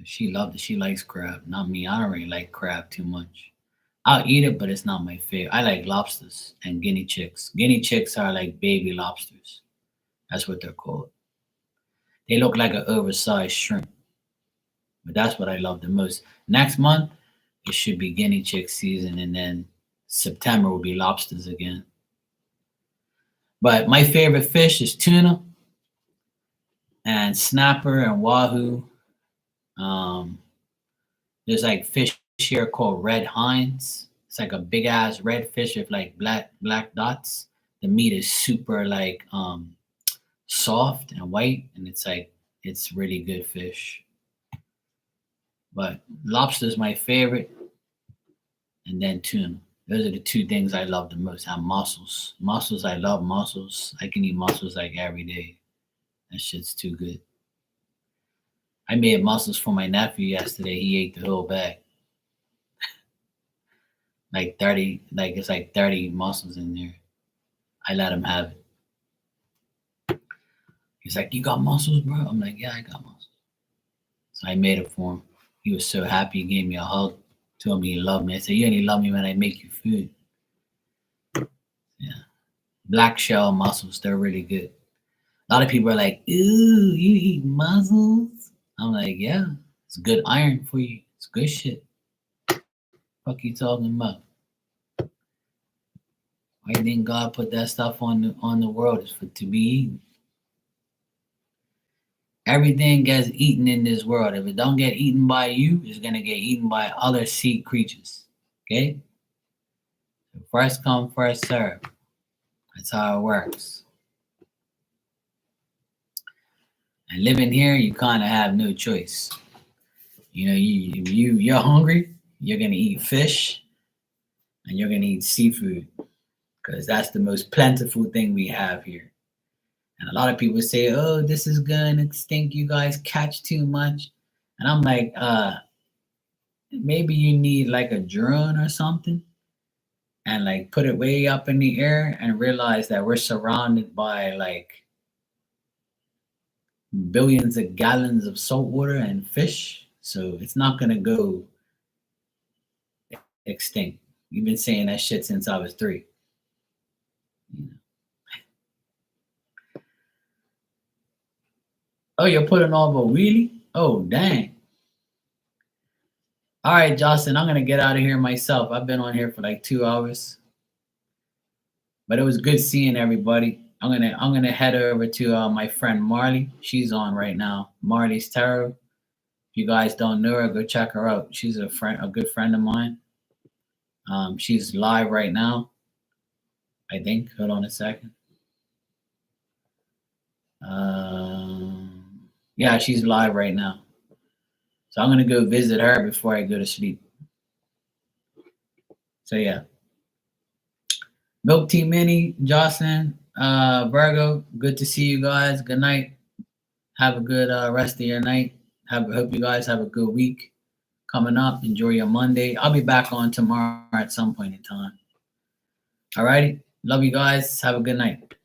She loved it. She likes crab. Not me. I don't really like crab too much. I'll eat it, but it's not my favorite. I like lobsters and guinea chicks. Guinea chicks are like baby lobsters. That's what they're called. They look like an oversized shrimp, but that's what I love the most. Next month, it should be guinea chick season, and then September will be lobsters again. But my favorite fish is tuna and snapper and wahoo. Um, there's like fish here called red hinds. It's like a big ass red fish with like black dots. The meat is super like soft and white, and it's like it's really good fish. But lobster is my favorite, and then tuna. Those are the two things I love the most. And mussels. Mussels, I love mussels. I can eat mussels like every day. That shit's too good. I made mussels for my nephew yesterday. He ate the whole bag. Like 30, like it's like 30 mussels in there. I let him have it. He's like, you got mussels, bro? I'm like, yeah, I got mussels. So I made it for him. He was so happy. He gave me a hug. Told me he loved me. I said, you only love me when I make you food. Yeah. Black shell mussels, they're really good. A lot of people are like, ooh, you eat mussels? I'm like, yeah, it's good iron for you. It's good shit. Fuck you talking about? Why do you think God put that stuff on the world? It's for to be eaten. Everything gets eaten in this world. If it don't get eaten by you, it's gonna get eaten by other sea creatures. Okay? So first come, first serve. That's how it works. And living here, you kind of have no choice. You know, you're hungry, you're gonna eat fish and you're gonna eat seafood because that's the most plentiful thing we have here. And a lot of people say, "Oh, this is gonna stink. You guys catch too much." And I'm like, maybe you need like a drone or something and like put it way up in the air and realize that we're surrounded by like billions of gallons of salt water and fish. So it's not gonna go extinct. You've been saying that shit since I was 3. You know. Oh, you're putting off a wheelie? Oh, dang. All right, Justin, I'm gonna get out of here myself. I've been on here for like 2 hours, but it was good seeing everybody. I'm gonna head over to my friend Marley. She's on right now. Marley's Tarot. If you guys don't know her, go check her out. She's a good friend of mine. She's live right now. I think. Hold on a second. Yeah, she's live right now. So I'm gonna go visit her before I go to sleep. So yeah. Milk Tea Mini, Jocelyn, Virgo, good to see you guys. Good night. Have a good rest of your night. Hope you guys have a good week coming up. Enjoy your Monday. I'll be back on tomorrow at some point in time. All righty. Love you guys. Have a good night.